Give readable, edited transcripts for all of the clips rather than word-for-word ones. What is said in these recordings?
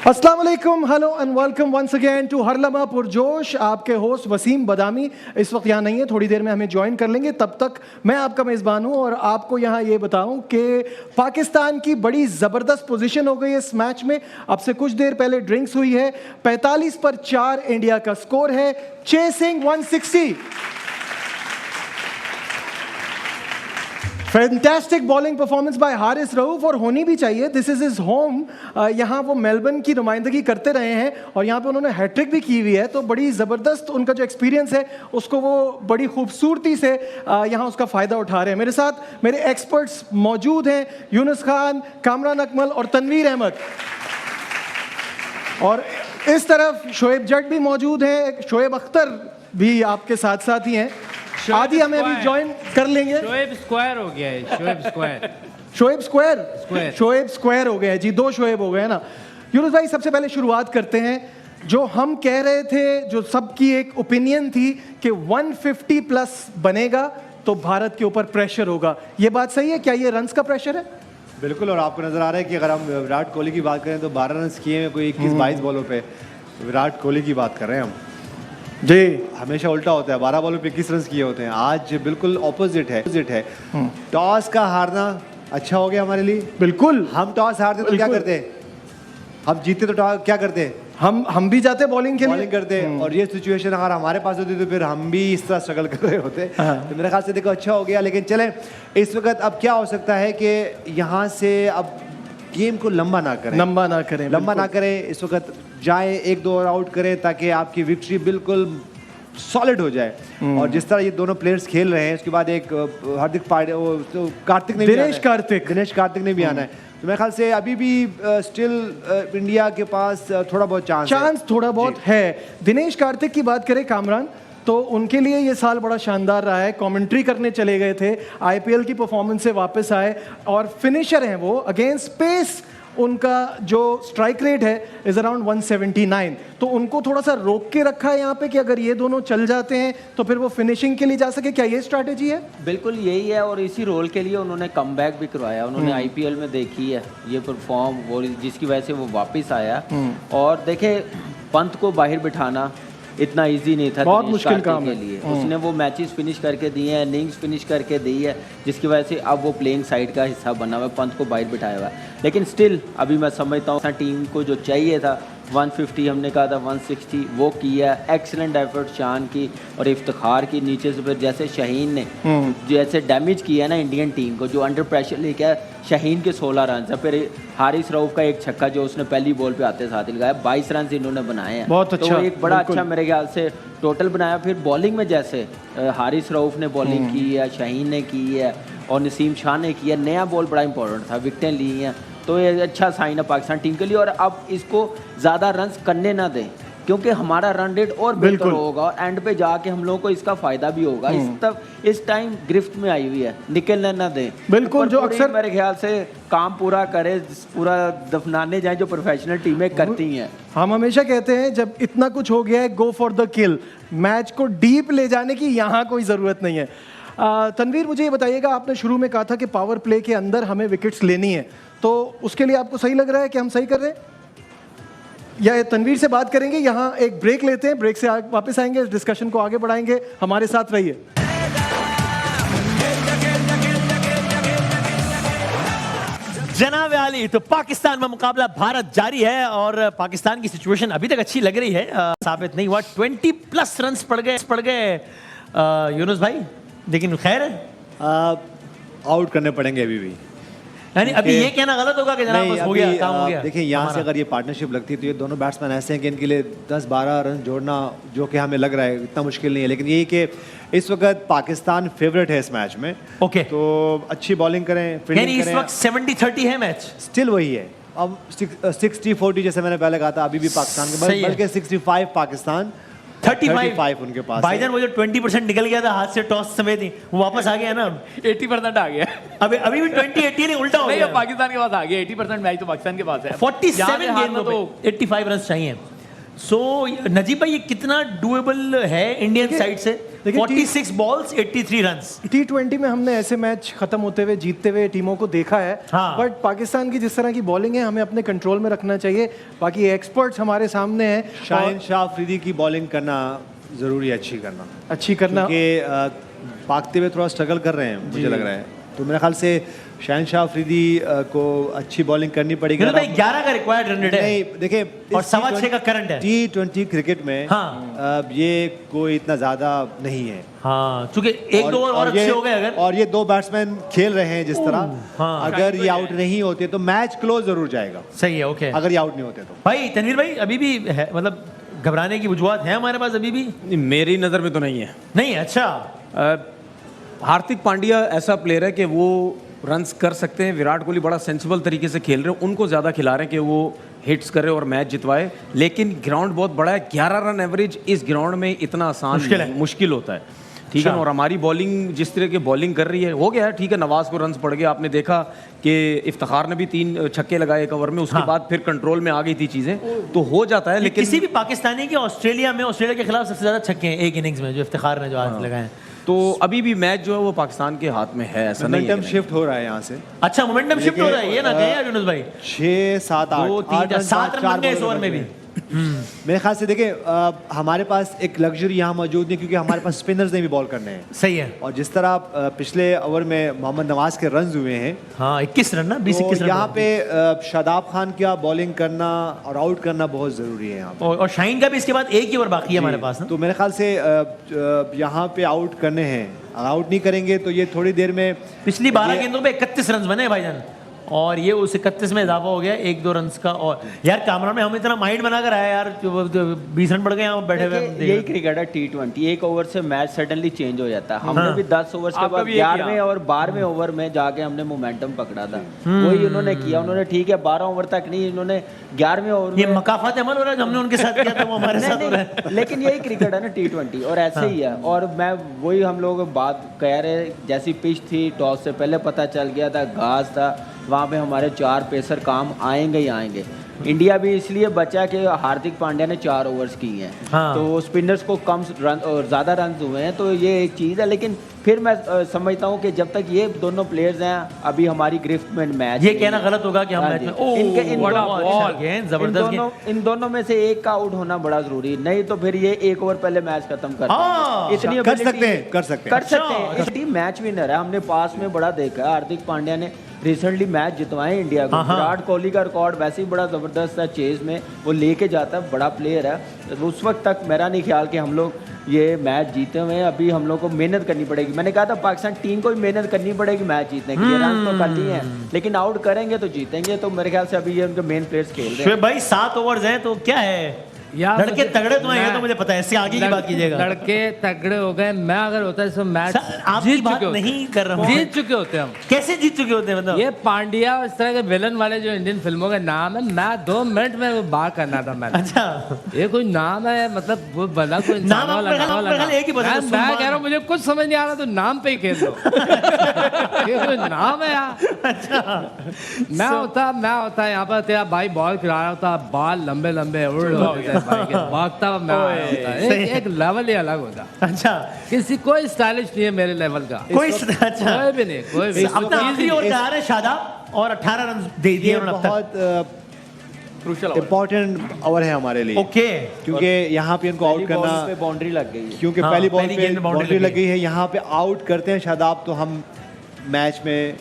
अस्सलाम वालेकुम, hello and welcome once again to Har Lamha Purjosh. आपके होस्ट वसीम बदामी इस वक्त यहाँ नहीं है, थोड़ी देर में हमें ज्वाइन कर लेंगे। तब तक मैं आपका मेज़बान हूँ और आपको यहाँ ये बताऊँ कि पाकिस्तान की बड़ी ज़बरदस्त पोजीशन हो गई है इस मैच में। अब से कुछ देर पहले ड्रिंक्स हुई है, 45 पर 4 इंडिया का स्कोर है, chasing 160। Fantastic bowling performance by Haris Rauf, और होनी भी चाहिए, दिस इज हिज होम। यहाँ वो मेलबर्न की नुमाइंदगी करते रहे हैं और यहाँ पे उन्होंने हैट्रिक भी की हुई है, तो बड़ी ज़बरदस्त उनका जो एक्सपीरियंस है उसको वो बड़ी खूबसूरती से यहाँ उसका फ़ायदा उठा रहे हैं। मेरे साथ मेरे एक्सपर्ट्स मौजूद हैं, यूनुस खान, कामरान अकमल और तनवीर अहमद। और इस तरफ शोएब जट भी मौजूद हैं, शोएब अख्तर भी आपके साथ साथ ही हैं। आदि हमें अभी ज्वाइन कर लेंगे। शोएब स्क्वायर हो गया है, Shoaib square. Shoaib square, Shoaib square हो गया है जी, 2 शोएब हो गए हैं ना। यूनुस भाई, सबसे पहले शुरुआत करते हैं। जो हम कह रहे थे, जो सबकी एक ओपिनियन थी कि 150 प्लस बनेगा तो भारत के ऊपर प्रेशर होगा, ये बात सही है? क्या ये रन्स का प्रेशर है? बिल्कुल। और आपको नजर आ रहा है कि अगर हम विराट कोहली की बात करें तो 12 रन किए हैं कोई 21-22 बॉलों पे। विराट कोहली की बात कर रहे हैं हम जी। हमेशा उल्टा होता है, 12 बॉलों पे 21 रन किए होते हैं। आज बिल्कुल ऑपोजिट है। टॉस का हारना अच्छा हो गया हमारे लिए। बिल्कुल। हम टॉस हारते तो क्या करते? हम जीते तो क्या करते? हम भी जाते बॉलिंग के लिए, बॉलिंग करते। और ये सिचुएशन अगर हमारे पास होती तो फिर हम भी इस तरह स्ट्रगल कर रहे होते। तो मेरे ख्याल से देखो अच्छा हो गया। लेकिन चलें, इस वक्त अब क्या हो सकता है कि यहाँ से अब गेम को लंबा ना करें, इस वक्त जाए 1-2 और आउट करें ताकि आपकी विक्ट्री बिल्कुल सॉलिड हो जाए। और जिस तरह ये दोनों प्लेयर्स खेल रहे हैं, उसके बाद एक हार्दिक पांड्या, दिनेश कार्तिक ने भी आना है। तो मेरे ख्याल से अभी भी स्टिल इंडिया के पास थोड़ा बहुत चांस थोड़ा बहुत है। दिनेश कार्तिक की बात करें कामरान, तो उनके लिए ये साल बड़ा शानदार रहा है। कमेंट्री करने चले गए थे, आईपीएल की परफॉर्मेंस से वापस आए और फिनिशर हैं वो। अगेंस्ट पेस उनका जो स्ट्राइक रेट है इज अराउंड 179, तो उनको थोड़ा सा रोक के रखा है यहाँ पे कि अगर ये दोनों चल जाते हैं तो फिर वो फिनिशिंग के लिए जा सके। क्या ये स्ट्रैटेजी है? बिल्कुल यही है, और इसी रोल के लिए उन्होंने कमबैक भी करवाया। उन्होंने आईपीएल में देखी है ये परफॉर्म, और जिसकी वजह से वो वापस आया। और देखे, पंत को बाहर बिठाना इतना इजी नहीं था, बहुत मुश्किल काम के लिए। उसने वो मैचेस फिनिश करके दिए हैं, इनिंग्स फिनिश करके दी है, जिसकी वजह से अब वो प्लेइंग साइड का हिस्सा बना हुआ है, पंत को बाहर बिठाया हुआ है। लेकिन स्टिल अभी मैं समझता हूँ टीम को जो चाहिए था 150, हमने कहा था 160, वो किया। एक्सीलेंट एफर्ट शान की और इफ्तिखार की नीचे से। फिर जैसे शाहीन ने जैसे डैमेज किया ना इंडियन टीम को, जो अंडर प्रेशर लेके आया, शाहीन के 16 रन है, फिर हारिस रऊफ का एक छक्का जो उसने पहली बॉल पे आते साथ ही लगाया, 22 रन इन्होंने बनाए हैं। बहुत अच्छा, तो एक बड़ा अच्छा मेरे ख्याल से टोटल बनाया। फिर बॉलिंग में जैसे हारिस रऊफ ने बॉलिंग की है, शाहीन ने की है और नसीम शाह ने किया। नया बॉल बड़ा इंपॉर्टेंट था, विकटें ली हैं, तो ये अच्छा साइन है पाकिस्तान टीम के लिए। और अब इसको ज़्यादा रन्स करने ना दें, क्योंकि हमारा रन रेट और बेहतर होगा और एंड पे जाके हम लोगों को इसका फ़ायदा भी होगा। इस टाइम गिरफ्त में आई हुई है, निकलने ना दें। बिल्कुल, जो अक्सर मेरे ख्याल से काम पूरा करे, पूरा दफनाने जाए जो प्रोफेशनल टीमें करती हैं। हम हमेशा कहते हैं जब इतना कुछ हो गया है, go for the kill. Match को डीप ले जाने की यहाँ कोई ज़रूरत नहीं है। तनवीर, मुझे ये बताइएगा, आपने शुरू में कहा था कि पावर प्ले के अंदर हमें विकेट्स लेनी है, तो उसके लिए आपको सही लग रहा है कि हम सही कर रहे हैं? या तनवीर से बात करेंगे? यहाँ एक ब्रेक लेते हैं, ब्रेक से वापस आएंगे, इस डिस्कशन को आगे बढ़ाएंगे। हमारे साथ रहिए। जनाब आली, तो पाकिस्तान में मुकाबला भारत जारी है और पाकिस्तान की सिचुएशन अभी तक अच्छी लग रही है, साबित नहीं हुआ। 20 प्लस रन पड़ गए यूनुस भाई, लेकिन खैर आउट करने पड़ेंगे अभी भी। यानी अभी ये कहना गलत होगा कि जनाब बस हो गया, काम हो गया। देखिए, यहाँ से अगर ये पार्टनरशिप लगती है तो ये दोनों बैट्समैन ऐसे हैं कि इनके लिए 10-12 रन जोड़ना, जो कि हमें लग रहा है इतना मुश्किल नहीं है। लेकिन यही कि इस वक्त पाकिस्तान फेवरेट है इस मैच में। ओके, तो अच्छी बॉलिंग करें, फील्डिंग करें। इस वक्त 70-30 है मैच, स्टिल वही है। अब 60-40 जैसे मैंने पहले कहा था, अभी भी पाकिस्तान के, बल्कि 65 पाकिस्तान, 35 उनके पास। भाईजान वो जो 20% निकल गया था हाथ से टॉस समेत ही, वो वापस आ गया ना। 80% आ गया। अभी भी 20-80 नहीं, उल्टा हो गया। नहीं, पाकिस्तान के पास आ गया। 80% मैच तो पाकिस्तान के पास है। 47 गेंदों पे 85 रन चाहिए। सो नजीब भाई, ये कितना डुएबल है इंडियन साइड से? देखिए, 46 बॉल्स 83 रन्स। T20 में हमने ऐसे मैच खत्म होते हुए जीतते हुए टीमों को देखा है, हाँ। बट पाकिस्तान की जिस तरह की बॉलिंग है हमें अपने कंट्रोल में रखना चाहिए। बाकी एक्सपर्ट्स हमारे सामने हैं, शाहिन शाह अफरीदी की बॉलिंग करना जरूरी है, अच्छी करना क्योंकि भागते हुए थोड़ा स्ट्रगल कर रहे हैं मुझे लग रहा है। तो मेरे ख्याल से शाहिन शाह अफरीदी को अच्छी बॉलिंग करनी पड़ेगी। भाई 11 का रिक्वायर्ड रन रेट है नहीं, देखिए और 6.25 का करंट है। T20 क्रिकेट में ये कोई इतना ज्यादा नहीं है। हाँ, चूंकि एक दो और अच्छे हो गए अगर, और ये दो बैट्समैन खेल रहे हैं जिस तरह, हाँ। अगर ये आउट नहीं होते तो मैच क्लोज जरूर जाएगा। सही है, ओके। अगर ये आउट नहीं होते तो भाई तनवीर भाई अभी भी है, मतलब घबराने की वजूहत है हमारे पास अभी भी? मेरी नज़र में तो नहीं है। नहीं, अच्छा। हार्दिक पांड्या ऐसा प्लेयर है कि वो रन्स कर सकते हैं। विराट कोहली बड़ा सेंसिबल तरीके से खेल रहे हैं, उनको ज़्यादा खिला रहे हैं कि वो हिट्स करे और मैच जितवाए। लेकिन ग्राउंड बहुत बड़ा है, 11 रन एवरेज इस ग्राउंड में इतना आसान मुश्किल होता है, ठीक है ना। और हमारी बॉलिंग जिस तरह की बॉलिंग कर रही है, हो गया ठीक है, नवाज को रन्स पड़ गए। आपने देखा कि इफ्तिखार ने भी 3 छक्के लगाए एक ओवर में, उसके बाद फिर कंट्रोल में आ गई थी चीज़ें, तो हो जाता है। लेकिन किसी भी पाकिस्तानी के ऑस्ट्रेलिया के खिलाफ सबसे ज्यादा छक्के हैं एक इनिंग्स में जो इफ्तिखार ने जो आज लगाए हैं। तो अभी भी मैच जो है वो पाकिस्तान के हाथ में है, ऐसा नहीं है। मोमेंटम शिफ्ट हो रहा है यहाँ से। अच्छा, मोमेंटम शिफ्ट हो रहा है, ये ना कहें यूनुस भाई। 6, 7, 8, 7 रन बन गए इस ओवर में भी। मेरे ख्याल से देखिए हमारे पास एक लग्जरी यहाँ मौजूद नहीं, क्योंकि हमारे पास स्पिनर्स ने भी बॉल करने हैं। सही है। और जिस तरह पिछले ओवर में मोहम्मद नवाज के रन हुए हैं, हाँ 21 रन ना, 20-21 तो रन। यहाँ पे शादाब खान का बॉलिंग करना और आउट करना बहुत जरूरी है यहाँ पे। और शाहीन का भी इसके बाद एक ही ओवर बाकी है हमारे पास ना। तो मेरे ख्याल से यहाँ पे आउट करने हैं, अगर आउट नहीं करेंगे तो ये थोड़ी देर में, पिछली 12 गेंदों पे 31 रन बने हैं भाईजान, और ये उस 31 में इजाफा हो गया 1-2 रन का। और यार कामरान में हम इतना माइंड बना कर आए यार, 20 रन बढ़ गए यहाँ बैठे हुए। यही क्रिकेट है T20, एक ओवर से मैच सडनली चेंज हो जाता है। हमने भी 10 ओवर के बाद 11वें और 12वें ओवर में जाके हमने मोमेंटम पकड़ा था, वही उन्होंने किया। उन्होंने ठीक है 12 ओवर तक नहीं, इन्होंने 11वें ओवर ये मकाफत अमल हो रहा है, हमने उनके साथ किया था वो हमारे साथ हो रहा है। लेकिन यही क्रिकेट है ना T20, और ऐसे ही है। और मैं वही हम लोग बात कह रहे, जैसी पिच थी टॉस से पहले पता चल गया था, घास था, वहाँ पे हमारे 4 पेसर काम आएंगे ही आएंगे। इंडिया भी इसलिए बचा कि हार्दिक पांड्या ने 4 ओवर्स किए हैं, हाँ। तो स्पिनर्स को कम रन और ज़्यादा रन हुए हैं, तो ये एक चीज़ है। लेकिन फिर मैं समझता हूँ कि जब तक ये दोनों प्लेयर्स हैं अभी हमारी गिरफ्त में मैच, ये कहना गलत होगा कि हम मैच में जबरदस्त, इन दोनों में से एक का आउट होना बड़ा जरूरी, नहीं तो फिर ये एक ओवर पहले मैच खत्म कर इतनी कर सकते हैं। इस टीम मैच विनर है, हमने पास में बड़ा देखा है। हार्दिक पांड्या ने रिसेंटली मैच जितवाए इंडिया को। विराट कोहली का रिकॉर्ड वैसे ही बड़ा जबरदस्त है, चेज में वो लेके जाता है, बड़ा प्लेयर है। उस वक्त तक मेरा नहीं ख्याल कि हम लोग ये मैच जीते हुए हैं। अभी हम लोग को मेहनत करनी पड़ेगी। मैंने कहा था पाकिस्तान टीम को भी मेहनत करनी पड़ेगी मैच जीतने के लिए। रन तो कर लिए हैं, लेकिन आउट करेंगे तो जीतेंगे। तो मेरे ख्याल से अभी ये उनके मेन प्लेयर्स खेल रहे हैं। भाई 7 ओवर्स हैं तो क्या है यार, लड़के तगड़े तो हैं, तो मुझे पता है, इससे आगे की बात कीजिएगा। लड़के तगड़े हो गए, मैं अगर होता है मैच आपकी बात नहीं कर रहा हूँ, जीत चुके होते हम। कैसे जीत चुके होते हैं मतलब? ये पांड्या इस तरह के विलन वाले जो इंडियन फिल्मों का नाम है, मैं 2 मिनट में वो बात करना था मैंने। अच्छा, ये कोई नाम है, मतलब वो भला कोई इंसान नाम वाला नाम वाला एक ही बता। मैं कह रहा हूँ मुझे कुछ समझ नहीं आ रहा, तो नाम पे ही खेल दो। ये कोई नाम है यार। अच्छा, मैं होता यहाँ पर तेरा भाई बॉल खिला रहा होता, बाल लंबे लंबे उड़ रहे होते भाई के, भागता हुआ मैं आया होता। एक लेवल ही अलग होता। अच्छा, किसी कोई स्टाइलिश नहीं है मेरे लेवल का, कोई अच्छा कोई भी नहीं, कोई भी। अपना आखिरी ओवर करा रहे शादाब और 18 रन दे दिए उन्होंने अब तक। बहुत इम्पोर्टेंट ओवर है हमारे लिए, ओके, क्योंकि यहाँ पे इनको आउट करना, पे बाउंड्री लग गई है, क्योंकि हाँ, पहली बॉल पहली पे गेंद में बाउंड्री लग गई है। यहाँ पे आउट करते हैं शादाब तो हम मैच में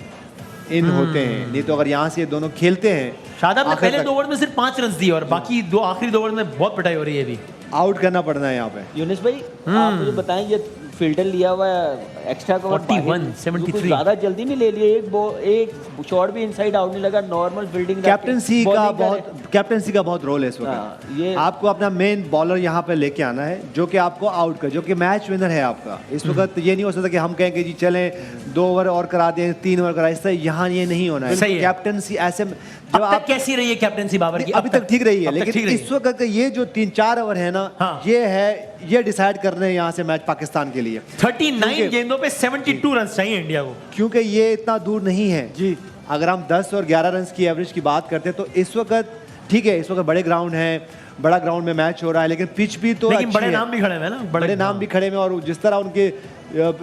इन होते हैं, नहीं तो अगर यहाँ से ये दोनों खेलते हैं। शादाब ने आखिर पहले तक 2 ओवर में सिर्फ 5 रन दिए और बाकी आखिरी 2 ओवर में बहुत पिटाई हो रही है अभी। आउट करना पड़ना है यहाँ पे। यूनिस भाई आप मुझे बताएं, ये फील्डर लिया हुआ है एक्स्ट्रा कवर 41, 73 ज्यादा जल्दी नहीं ले लिए, एक शॉट भी इनसाइड आउट नहीं लगा, नॉर्मल फील्डिंग। कैप्टनसी का बहुत रोल है इस वक्त। ये आपको अपना मेन बॉलर यहाँ पे लेके आना है जो कि आपको आउट कर, जो कि मैच विनर है आपका। इस वक्त ये नहीं हो सकता कि हम कहें कि जी चलें 2 ओवर और करा दें, 3 ओवर करा, इससे यहाँ ये नहीं होना है। कैप्टनसी ऐसे जब आप कैसी रही है कैप्टनसी बाबर की? अभी तक ठीक रही है, लेकिन इस वक्त ये जो 3-4 ओवर है ना, ये डिसाइड कर रहे हैं यहाँ से मैच पाकिस्तान के लिए। 39 गेंदों पे 72 रन चाहिए इंडिया को, क्योंकि ये इतना दूर नहीं है जी। अगर हम 10 और 11 रन की एवरेज की बात करते हैं तो इस वक्त ठीक है इस वक्त बड़े ग्राउंड हैं, बड़ा ग्राउंड में मैच हो रहा है, लेकिन पिच भी तो लेकिन अच्छी बड़े है। नाम भी खड़े हुए हैं ना, बड़े नाम भी खड़े हैं और जिस तरह उनके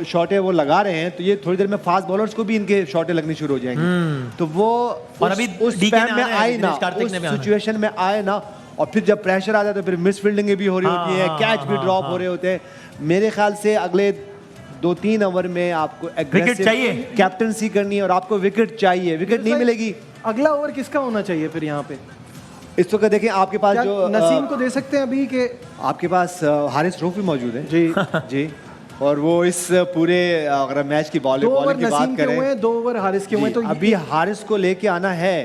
शॉटें वो लगा रहे हैं, तो ये थोड़ी देर में फास्ट बॉलर्स को भी इनके शॉटें लगनी शुरू हो जाएंगी। तो वो और उस- अभी उस DK स्पैम ने में आना है, आए ना, दिनेश कार्तिक उस ने भी आना है। सिचुएशन में आए ना, और फिर जब प्रेशर आता है तो फिर मिस फील्डिंग भी हो रही होती है, हाँ, कैच भी हाँ, ड्रॉप हाँ। हो रहे होते हैं। मेरे ख्याल से अगले 2-3 ओवर में आपको aggressive चाहिए। कैप्टनसी करनी है और आपको विकेट चाहिए, विकेट नहीं मिलेगी। अगला ओवर किसका होना चाहिए फिर यहाँ पे? इस वक्त देखें आपके पास क्या जो नसीम को दे सकते हैं अभी के? आपके पास हारिस रऊफ भी मौजूद है जी जी, और वो इस पूरे अगर मैच की 2 ओवर बॉलिंग की बात नसीम के हुए करें हैं, 2 ओवर हारिस के हुए हैं, जी, तो अभी हारिस को लेके आना है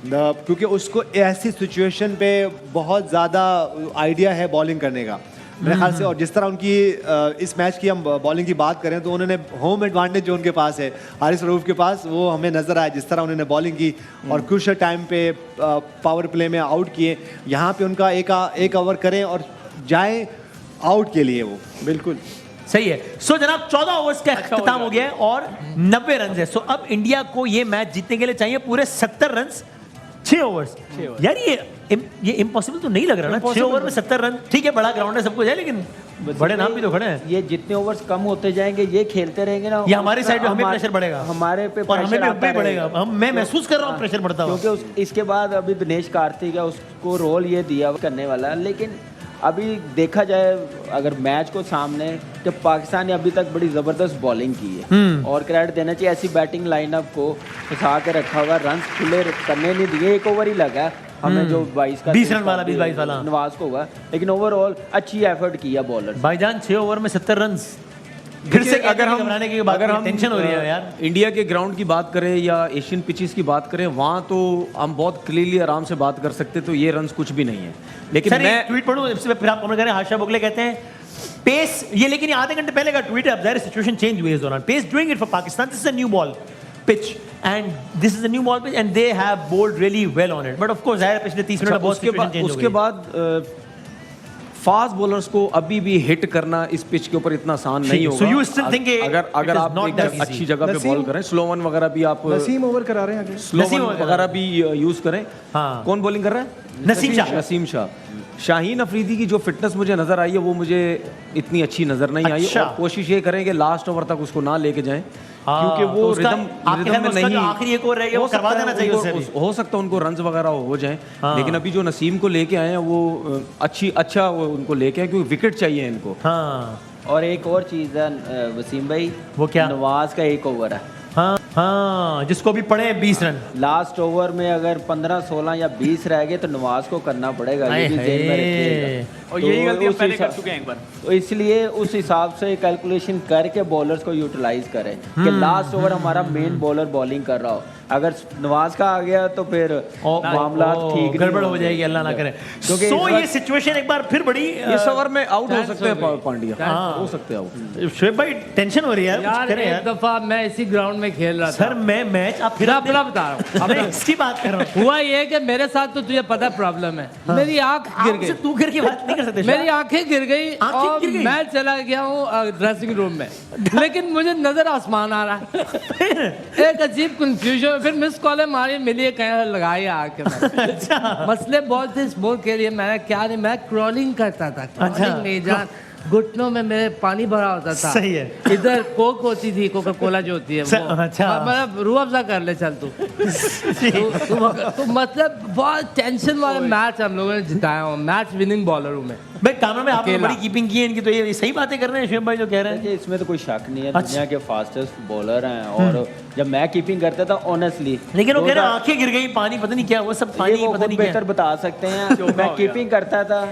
क्योंकि उसको ऐसी सिचुएशन पे बहुत ज़्यादा आइडिया है बॉलिंग करने का मेरे ख्याल से। और जिस तरह उनकी इस मैच की हम बॉलिंग की बात करें तो उन्होंने होम एडवांटेज जो उनके पास है हारिस रऊफ के पास, वो हमें नज़र आया जिस तरह उन्होंने बॉलिंग की और क्रूशियल टाइम पे पावर प्ले में आउट किए। यहाँ पे उनका एक ओवर करें और जाएं आउट के लिए वो बिल्कुल सही है। सो जनाब 14 ओवर्स का अख्ताम हो गया है और 90 रन है। सो अब इंडिया को ये मैच जीतने के लिए चाहिए पूरे 70 रन 6 ओवर्स। यार ये इम्पॉसिबल तो नहीं लग रहा ना, 6 ओवर में 70 रन। ठीक है बड़ा ग्राउंड है सब कुछ है, लेकिन बड़े नाम भी तो खड़े हैं। ये जितने ओवर्स कम होते जाएंगे, ये खेलते रहेंगे ना, ये हमारी साइड पे हमें हमारे- प्रेशर बढ़ेगा, हमारे पे और हमें pressure भी आता बढ़ेगा। रहेगा। मैं महसूस कर रहा हूँ प्रेशर बढ़ता हुआ। क्योंकि इसके बाद अभी दिनेश कार्तिक है, उसको रोल ये दिया करने वाला है। लेकिन अभी देखा जाए अगर मैच को सामने, तो पाकिस्तान ने अभी तक बड़ी ज़बरदस्त बॉलिंग की है और क्रेडिट देना चाहिए ऐसी बैटिंग लाइनअप को फंसा के रखा हुआ, रन खुले करने नहीं दिए। एक ओवर ही लगा हमें जो 22 का 20 रन वाला 20-22 वाला नवाज को हुआ, लेकिन ओवरऑल अच्छी एफर्ट किया बॉलर। भाईजान 6 ओवर में 70 रन, फिर से अगर हम घबराने की बात, टेंशन हो रही है यार। इंडिया के ग्राउंड की बात करें या एशियन पिचेस की बात करें, वहां तो हम बहुत क्लियरली आराम से बात कर सकते, तो ये रन्स कुछ भी नहीं है। लेकिन सर मैं ट्वीट पढ़ूं इससे फिर आप कमेंट करें। हाशा बोगले कहते हैं पेस ये, लेकिन ये आधे घंटे पहले का ट्वीट है। अब ज़ाहिर सिचुएशन चेंज हुई है इस दौरान। Pace doing it for Pakistan, this is a new ball pitch and this is a new ball pitch and they have bowled really well on it, but of course ज़ाहिर पिछले 30 minute में बहुत situation change हो उसके गई। बाद fast bowlers को अभी भी हिट करना इस पिच के ऊपर इतना आसान नहीं So you still होगा। think it अगर is आप not एक that easy? अच्छी जगह पे नसीम- बॉल करें, स्लो वन वगैरह भी आप नसीम ओवर करा रहे हैं अगले। स्लो नसीम वन वगैरह वगैरह भी यूज करें। हाँ। कौन बॉलिंग कर रहा है? नसीम शाह। नसीम शाह। शाहीन अफरीदी की जो फिटनेस मुझे नजर आई है वो मुझे इतनी अच्छी नजर नहीं आई, अच्छा। और कोशिश ये करें कि लास्ट ओवर तक उसको ना लेके जाएं, हाँ, क्योंकि तो वो उसका- रिदम आपके ख्याल में में उसका नहीं। जो आखिरी एक ओवर रह गया, वो हो सकता करवा है देना चाहिए उनको- उससे भी। हो सकता है उनको रन्स वगैरह हो जाएं, हाँ। लेकिन अभी जो नसीम को लेके आए हैं वो अच्छा वो उनको लेके आए, क्योंकि विकेट चाहिए इनको। हाँ और एक और चीज़ है वसीम भाई, वो क्या? नवाज का एक ओवर है। हाँ हाँ, जिसको भी पड़े 20 रन। लास्ट ओवर में अगर 15, 16 या 20 रह गए तो नवाज को करना पड़ेगा, ये भी जेल में रखिएगा। और यही गलती हम उस पहले कर हिसाब- चुके हैं एक बार। तो इसलिए उस हिसाब से कैलकुलेशन करके बॉलर्स को यूटिलाइज करें कि लास्ट ओवर हमारा मेन बॉलर बॉलिंग कर रहा हो। अगर नवाज का आ गया तो फिर मामला ठीक गड़बड़ नहीं हो जाएगी, होंगे। अल्लाह ना करे। क्योंकि सो इस ये वक्त- सिचुएशन एक बार फिर बड़ी इस ओवर में आउट हो Chance सकते हैं हो गई। पांड्या, हाँ। हो सकते हैं आउट। शोएब भाई टेंशन हो रही है यार, यार कुछ करें एक यार। दफा मैं इसी ग्राउंड में खेल रहा था सर मैं मैच आप फिर अपना बता रहा हूँ। अब मैं इसकी बात कर रहा हूँ। हुआ ये कि मेरे साथ तो तुझे पता प्रॉब्लम है, मेरी आंख गिर आपसे गई, तू करके बात नहीं कर सकते मेरी आंखें गिर गई आंखें और गिर गई? मैं चला गया हूँ ड्रेसिंग रूम में, लेकिन मुझे नजर आसमान आ रहा है। एक अजीब कंफ्यूजन, फिर मिस कॉलें मारी, मिली, कहीं लगाई आके मैंने। मसले बहुत थे इस बॉल के लिए, मैंने क्या नहीं, मैं क्रॉलिंग करता था, क्रॉलिंग नहीं जान, घुटनों में मेरे पानी भरा होता था। सही है। इधर कोक होती थी, कोका कोला जो होती है वो। अच्छा। मतलब रूह अफ़ज़ा कर ले चल तू। तो मतलब बहुत टेंशन वाले मैच हम लोगों ने जिताया हूँ, मैच विनिंग बॉलर हूँ मैं। भाई कामरा में आपने अकेला। बड़ी कीपिंग की है इनकी, तो ये सही बातें कर रहे हैं शोएब भाई जो कह रहे हैं। देखिए इसमें तो कोई शक नहीं है, अच्छा। दुनिया के फास्टेस्ट बॉलर हैं। और जब मैं कीपिंग करता था ऑनेस्टली, लेकिन वो कह रहे हैं आंखें गिर गई, पानी पता नहीं क्या, वो सब पानी वो पता खुद नहीं क्या। बेहतर बता सकते हैं। मैं कीपिंग करता था,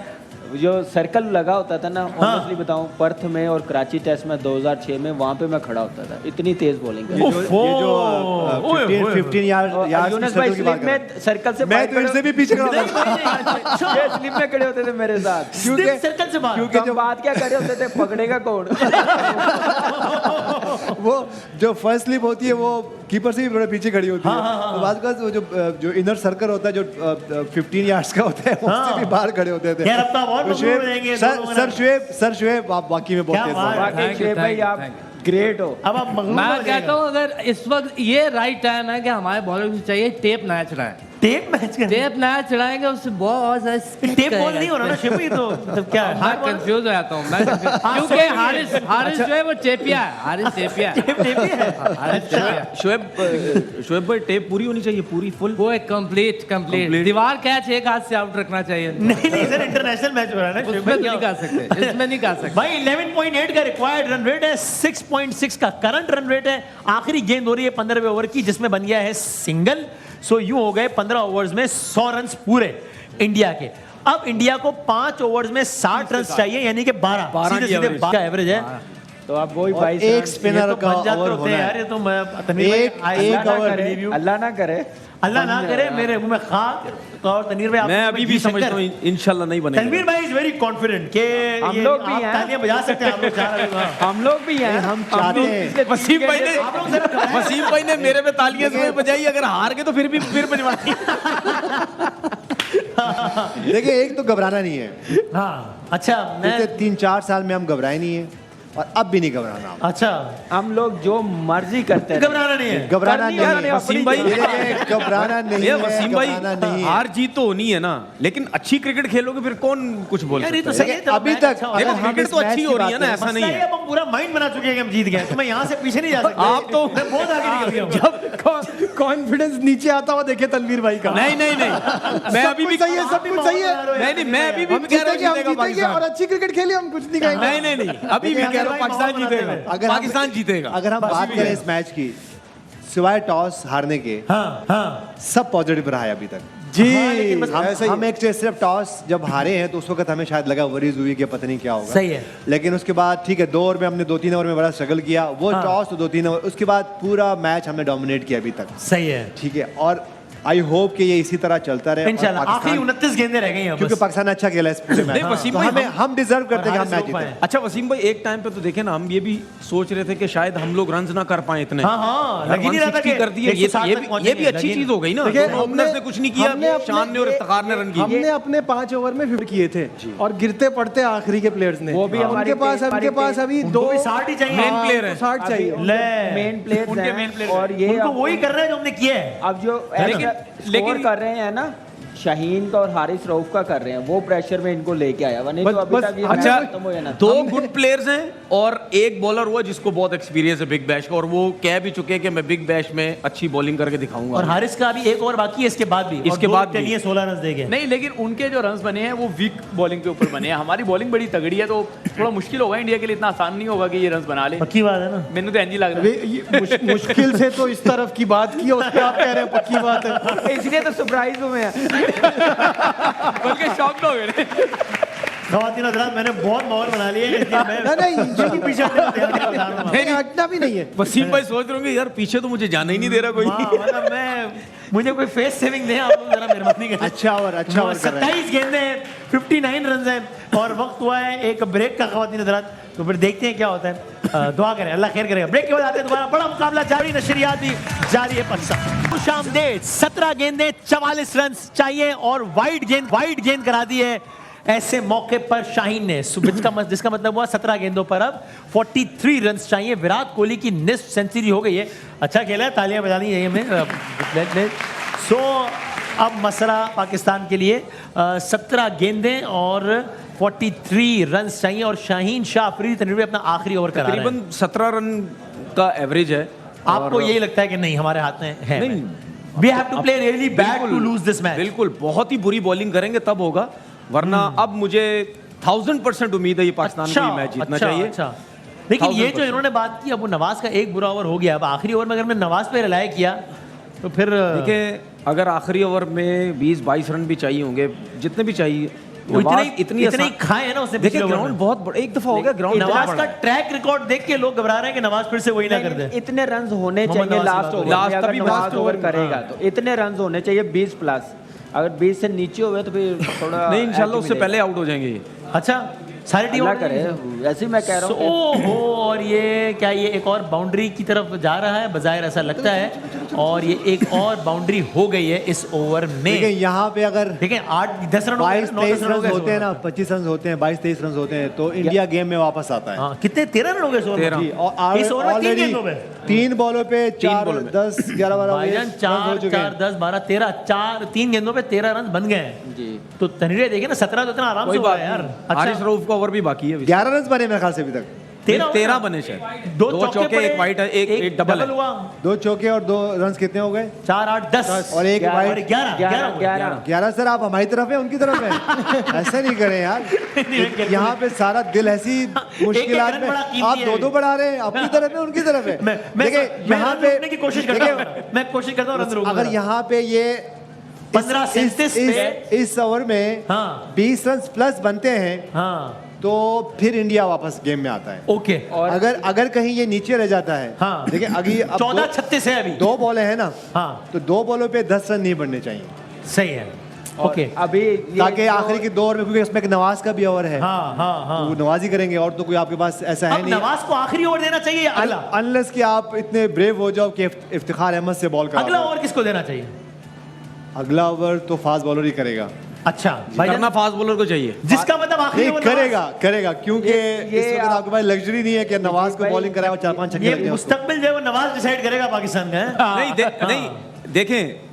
जो सर्कल लगा होता था ना, ऑनेस्टली बताऊं, पर्थ में और कराची टेस्ट में 2006 में वहाँ पे मैं खड़ा होता था, इतनी तेज बॉलिंग करता था। ये जो 15 यार्ड और यार्ड यूनुस भाई स्लिप में सर्कल से मैं बाहर तो खड़े इनसे भी पीछे खड़ा था। ये स्लिप में खड़े होते थे मेरे साथ, क्योंकि सर्कल से बाहर क्योंकि जब बात क्या कर रहे होते थे, पकड़ेगा कौन। वो जो फर्स्ट स्लिप होती है वो कीपर से भी बड़े पीछे खड़ी होती है। तो बाद का जो इनर सर्कल होता है जो 15 यार्ड्स का होता है उससे भी बाहर खड़े होते थे। यार अब तो आप और तो मशहूर हो जाएंगे दोनों सर शुएब आप बाकी में बहुत क्या तेज बात हो। है। वाकई Thank you, शेख भाई thank you, आप thank ग्रेट हो। अब आप मगलूब मैं हो कहता जाएगा। हूँ अगर इस वक्त ये राइट टाइम है कि हमारे बॉलर को चाहिए टेप ना चलाएं। टेप मैच कर टेप नया चढ़ाएंगे उससे बहुत सारे sketch टेप बॉल करेगा। नहीं हो रहा ना शिव, ये तो मतलब क्या है? मैं कंफ्यूज हो जाता हूँ मैं क्योंकि हारिस जो है वो चेपिया है, हारिस चेपिया है। टेप टेप ही है। हारिस चेपिया है। शोएब भाई टेप पूरी होनी चाहिए, पूरी फुल। वो एक कंप्लीट दीवार कैच एक हाथ से आउट रखना चाहिए। नहीं सर, इंटरनेशनल मैच हो रहा है ना शिव उसमें भाई, नहीं कर सकते, इसमें नहीं कर सकते। भाई 11.8 का रिक्वायर्ड रन रेट है, 6.6 का करंट रन रेट है। आखिरी गेंद हो रही है 15वें ओवर की, जिसमें बन गया है सिंगल। सो यूं हो गए 15 ओवर्स में 100 रन पूरे इंडिया के। अब इंडिया को 5 ओवर्स में 60 रन चाहिए, यानी कि 12 की average। का एवरेज है। तो आप वही और 22 एक रन- स्पिनर तो का बन जाते ओवर होते होना हैं यार, है। ये तो मैं तनवीर भाई, एक अल्लाह ना ओवर करे, अल्लाह ना करे। अल्लाह ना करे मेरे मुंह में खाक। और तनवीर भाई, मैं अभी भी समझता हूँ तनवीर इंशाल्लाह नहीं बनेगा। भाई इज वेरी कॉन्फिडेंट कि हम ये लोग भी आप हैं। तालियां बजा सकते हैं, आप लोग चार लोग, हाँ। हम लोग भी हैं, हम चाहते हैं वसीम भाई ने मेरे पे तालियां इसलिए बजाई, अगर हार गए तो फिर बजवाती। देखिए, एक तो घबराना नहीं है। हाँ अच्छा, मैं पिछले 3-4 साल में हम घबराए नहीं है और अब भी नहीं घबराना। अच्छा हम लोग जो मर्जी करते हैं। घबराना नहीं है। घबराना करनी नहीं है, है वसीम भाई, ये देखिए, घबराना नहीं ये है, वसीम भाई, घबराना नहीं है। हार जीत तो होनी है ना, लेकिन अच्छी क्रिकेट खेलोगे फिर कौन कुछ बोल यार ये तो सकता सही है? है, जब अभी मैच तक अच्छा हो अगर रहा देखो, है। हम क्रिकेट इस तो अच्छी मैच हो की रही है बात ना, करें, ऐसा नहीं मसला है। ये अब हम पूरा माइंड बना चुके हैं कि हम जीत गए, तो मैं यहाँ से पीछे नहीं जा सकता। आप तो मैं बहुत आगे निकल गया हूँ। जब कॉन्फिडेंस नीचे आता हुआ देखे तनवीर भाई का। नहीं मैं अभी भी सही है, सब कुछ सही है। नहीं मैं अभी भी हम कह रहा जीतेंगे, हम हूँ जीतेगा जीतेंगे और पाकिस्तान। अच्छी क्रिकेट खेली, हम कुछ नहीं कहेंगे। नहीं अभी भी कह रहा हूँ पाकिस्तान जीतेगा, अगर हम- पाकिस्तान जीतेगा। अगर हम बात करें इस मैच की, सिवाय टॉस हारने के हाँ हाँ सब पॉजिटिव रहा है अभी तक। जी हम एक सिर्फ टॉस जब हारे हैं तो उस वक्त हमें शायद लगा वरीज हुई कि पता नहीं क्या होगा। सही है। लेकिन उसके बाद ठीक है, 2 ओवर में हमने 2-3 ओवर में बड़ा स्ट्रगल किया, वो टॉस तो 2-3 ओवर, उसके बाद पूरा मैच हमने डोमिनेट किया अभी तक। सही है। ठीक है, और आई होप कि ये इसी तरह चलता रहे। और इंशाल्लाह आखिरी पाकिस्तान- 29 गेंदें रह गई हैं क्योंकि बस। पाकिस्तान अच्छा खेला इस पूरे मैच नहीं, में, वसीम तो भाई, हमें हम डिजर्व करते हैं कि हम और मैच हारिस जीते। अच्छा वसीम भाई, एक टाइम पे तो देखे ना, हम ये भी सोच रहे थे कि शायद हम लोग रन ना कर पाए इतने। हाँ हाँ, लग ही नहीं रहा था 160 कि कर दिए, 160 तक ये पहुंचेंगे, भी अच्छी लगी चीज हो गई ना। देखिए, दोनों ओपनर्स ने कुछ नहीं किया, हमने अपने- शान ने और इफ्तिखार ने रन किए। हमने अपने 5 ओवर में 50 किए थे और गिरते पड़ते आखिरी के प्लेयर्स ने। वो भी हमारी उनके पास टीम- उनके पास अभी उनको 2 भी 60 ही चाहिए। मेन प्लेयर है। 60 चाहिए। मेन प्लेयर्स उनके हैं, मेन प्लेयर और ये उनको अब- वही कर रहे हैं जो हमने किया है। अब जो लेकिन- स्कोर कर रहे हैं ना, शाहीन का और हारिस रऊफ का कर रहे हैं, वो प्रेशर में इनको लेके आया हुआ, नहीं तो अभी तक ये मैच अच्छा, खत्म हो जाना था। 2 गुड प्लेयर्स हैं और एक बॉलर हुआ जिसको बहुत एक्सपीरियंस है बिग बैश का, और वो कह भी चुके हैं कि मैं बिग बैश में अच्छी बॉलिंग करके दिखाऊंगा। और हारिस का अभी एक ओवर बाकी है इसके बाद भी, इसके बाद भी। चलिए 16 रन देंगे। नहीं, लेकिन उनके जो रन्स बने हैं वो वीक बॉलिंग के ऊपर बने हैं। हमारी बॉलिंग बड़ी तगड़ी है, तो थोड़ा मुश्किल होगा इंडिया के लिए, इतना आसान नहीं होगा कि ये रन्स बना ले। पक्की बात है ना। मैंने तो एनजी लग रहा अभी ये मुश्किल से तो इस तरफ की बात की, उस पे आप कह रहे हैं पक्की बात है। इसलिए तो सरप्राइज हुए हैं। है, बल्कि शॉक्ड हो गए। खवातीन हज़रात, मैंने बहुत माहौल बना लिया है, इसलिए मैं नहीं, जो कि पीछे हटने को तैयार नहीं बता रहा हूँ। नहीं, हटना भी नहीं है। वसीम भाई सोच रहे होंगे यार पीछे तो मुझे जाने ही नहीं दे रहा कोई। हाँ, मतलब मैं मुझे कोई फेस सेविंग दे, आप लोग जरा मेहरबानी करें। अच्छा ओवर कर रहे हैं। 27 गेंदें हैं, 59 रन हैं और वक्त हुआ है एक ब्रेक का खवातीन हज़रात। तो फिर देखते हैं क्या होता है। दुआ करें, अल्लाह खैर करेगा। ब्रेक के बाद आते हैं दोबारा, बड़ा मुकाबला जारी, नशरियात भी जारी है। खुशामदेद, 17 गेंदें 44 रन चाहिए और वाइड गेंद करा दी है। ऐसे मौके पर शाहीन ने, जिसका मतलब हुआ 17 गेंदों पर अब 43 रन चाहिए। विराट कोहली की निस्फ सेंचुरी हो गई है। अच्छा खेला है, तालियां बजानी चाहिए हमें। सो अब मसला पाकिस्तान के लिए 17 गेंदें और 43 रन चाहिए और शाहीन शाह अफरीदी तनवीर अपना आखिरी ओवर करा रहे हैं। तकरीबन 17 रन का एवरेज है। आपको यही लगता है कि नहीं हमारे हाथ में है? नहीं, we have to play really bad to lose this match. बिल्कुल, बहुत ही बुरी बॉलिंग करेंगे तब होगा, वरना अब मुझे 1000% उम्मीद है ये पाकिस्तान को ये मैच जीतना चाहिए। अच्छा। लेकिन ये जो 1000% इन्होंने बात की, अब वो नवाज का एक बुरा ओवर हो गया, अब आखिरी ओवर में अगर मैं नवाज पे रिलाय किया तो फिर देखिए, अगर आखिरी ओवर में 20-22 रन भी चाहिए होंगे, जितने भी चाहिए, वो नवाज इतने ही खाए हैं ना उसने। देखिए, पिछले ओवर ग्राउंड में। बहुत बड़ा, एक दफा हो गया ग्राउंड नवाज का ट्रैक रिकॉर्ड देख के लोग घबरा रहे हैं कि नवाज फिर से वही ना कर दे। इतने रन होने मोहम्मद चाहिए नवाज लास्ट की बात ओवर हो में, रही है। अगर तभी नवाज लास्ट ओवर ओवर करेगा तो इतने रन होने चाहिए 20 प्लस। अगर 20 से नीचे हुए तो फिर थोड़ा नहीं, इंशाल्लाह उससे मिलेगा। पहले आउट हो जाएंगे ये। अच्छा, सारी टीम अल्लाह करे, ऐसे ही मैं कह रहा हूँ। ओहो, और ये क्या ये एक और बाउंड्री की तरफ जा रहा है, बजाय ऐसा लगता है, और ये एक और बाउंड्री हो गई है इस ओवर देखिए में। यहाँ पे अगर देखें 8-10 रन हो गए, 22-23 9-10 रन इस होते हैं ओवर ना, 25 रन होते हैं, 22-23 रन होते हैं, तो इंडिया गेम में वापस आता में। है। हाँ, कितने 13 रन हो गए इस ओवर में? जी, और इस ओवर में 3 ऑलरेडी गेंदों में 3 बॉलों पे 4 बॉलों में। 10 11 12 भाईजान 4 4 10 12 13 3 गेंदों पे 13 रन बन गए हैं। जी तो तनवीर देखिए ना 17 तो इतना आराम से कोई हुआ बात है यार। नहीं, हारिस अच्छा रऊफ का ओवर भी बाकी है अभी। 11 रन बने मेरे ख्याल से अभी तक। 13 बने शायद, 2 चौके पड़े, एक वाइट एक डबल है। हुआ, 2 चौके और 2 रन कितने हो गए? 4 8 10 और एक वाइड। 11 11 सर आप हमारी तरफ है उनकी तरफ है? ऐसे नहीं करें यार, यहाँ पे सारा दिल ऐसी मुश्किलात रन में बड़ा कीमती आप है। 2-2 बढ़ा रहे हैं, अपनी तरफ है उनकी तरफ है। देखिए यहाँ रन पे रोकने की कोशिश करता हूं, मैं कोशिश करता हूं रन रोकने अगर की। यहाँ पे ये 15-37 पे इस ओवर में हाँ। 20 रन प्लस बनते हैं हाँ तो फिर इंडिया वापस गेम में आता है। ओके, अगर कहीं ये नीचे रह जाता है, हाँ। देखिए अभी अब 14-36 है अभी। 2 बॉलें हैं ना, हाँ तो 2 बॉलों पे 10 रन नहीं बनने चाहिए, सही है। ओके अभी ये ताकि जो- आखिरी के 2 ओवर में, क्योंकि उसमें एक नवाज का भी ओवर है, हाँ हाँ हाँ। तो वो नवाज ही करेंगे और तो कोई आपके पास ऐसा है अब नहीं। नवाज को आखिरी ओवर देना चाहिए या अगला? अनलेस कि आप इतने ब्रेव हो जाओ कि इफ्तिखार अहमद से बॉल अगला करा। ओवर किसको देना चाहिए? अगला ओवर तो फास्ट बॉलर ही करेगा। अच्छा भाईजान, करना फास्ट बॉलर को चाहिए। जिसका मतलब आखिरी नहीं ओवर करेगा क्योंकि ये इस वक्त आपके पास लग्जरी नहीं है कि नवाज को भाई- बॉलिंग कराए और 4-5 छक्के ये लग जाए उसको। मुस्तकबिल जो है वो नवाज डिसाइड करेगा पाकिस्तान का है? नहीं देखें,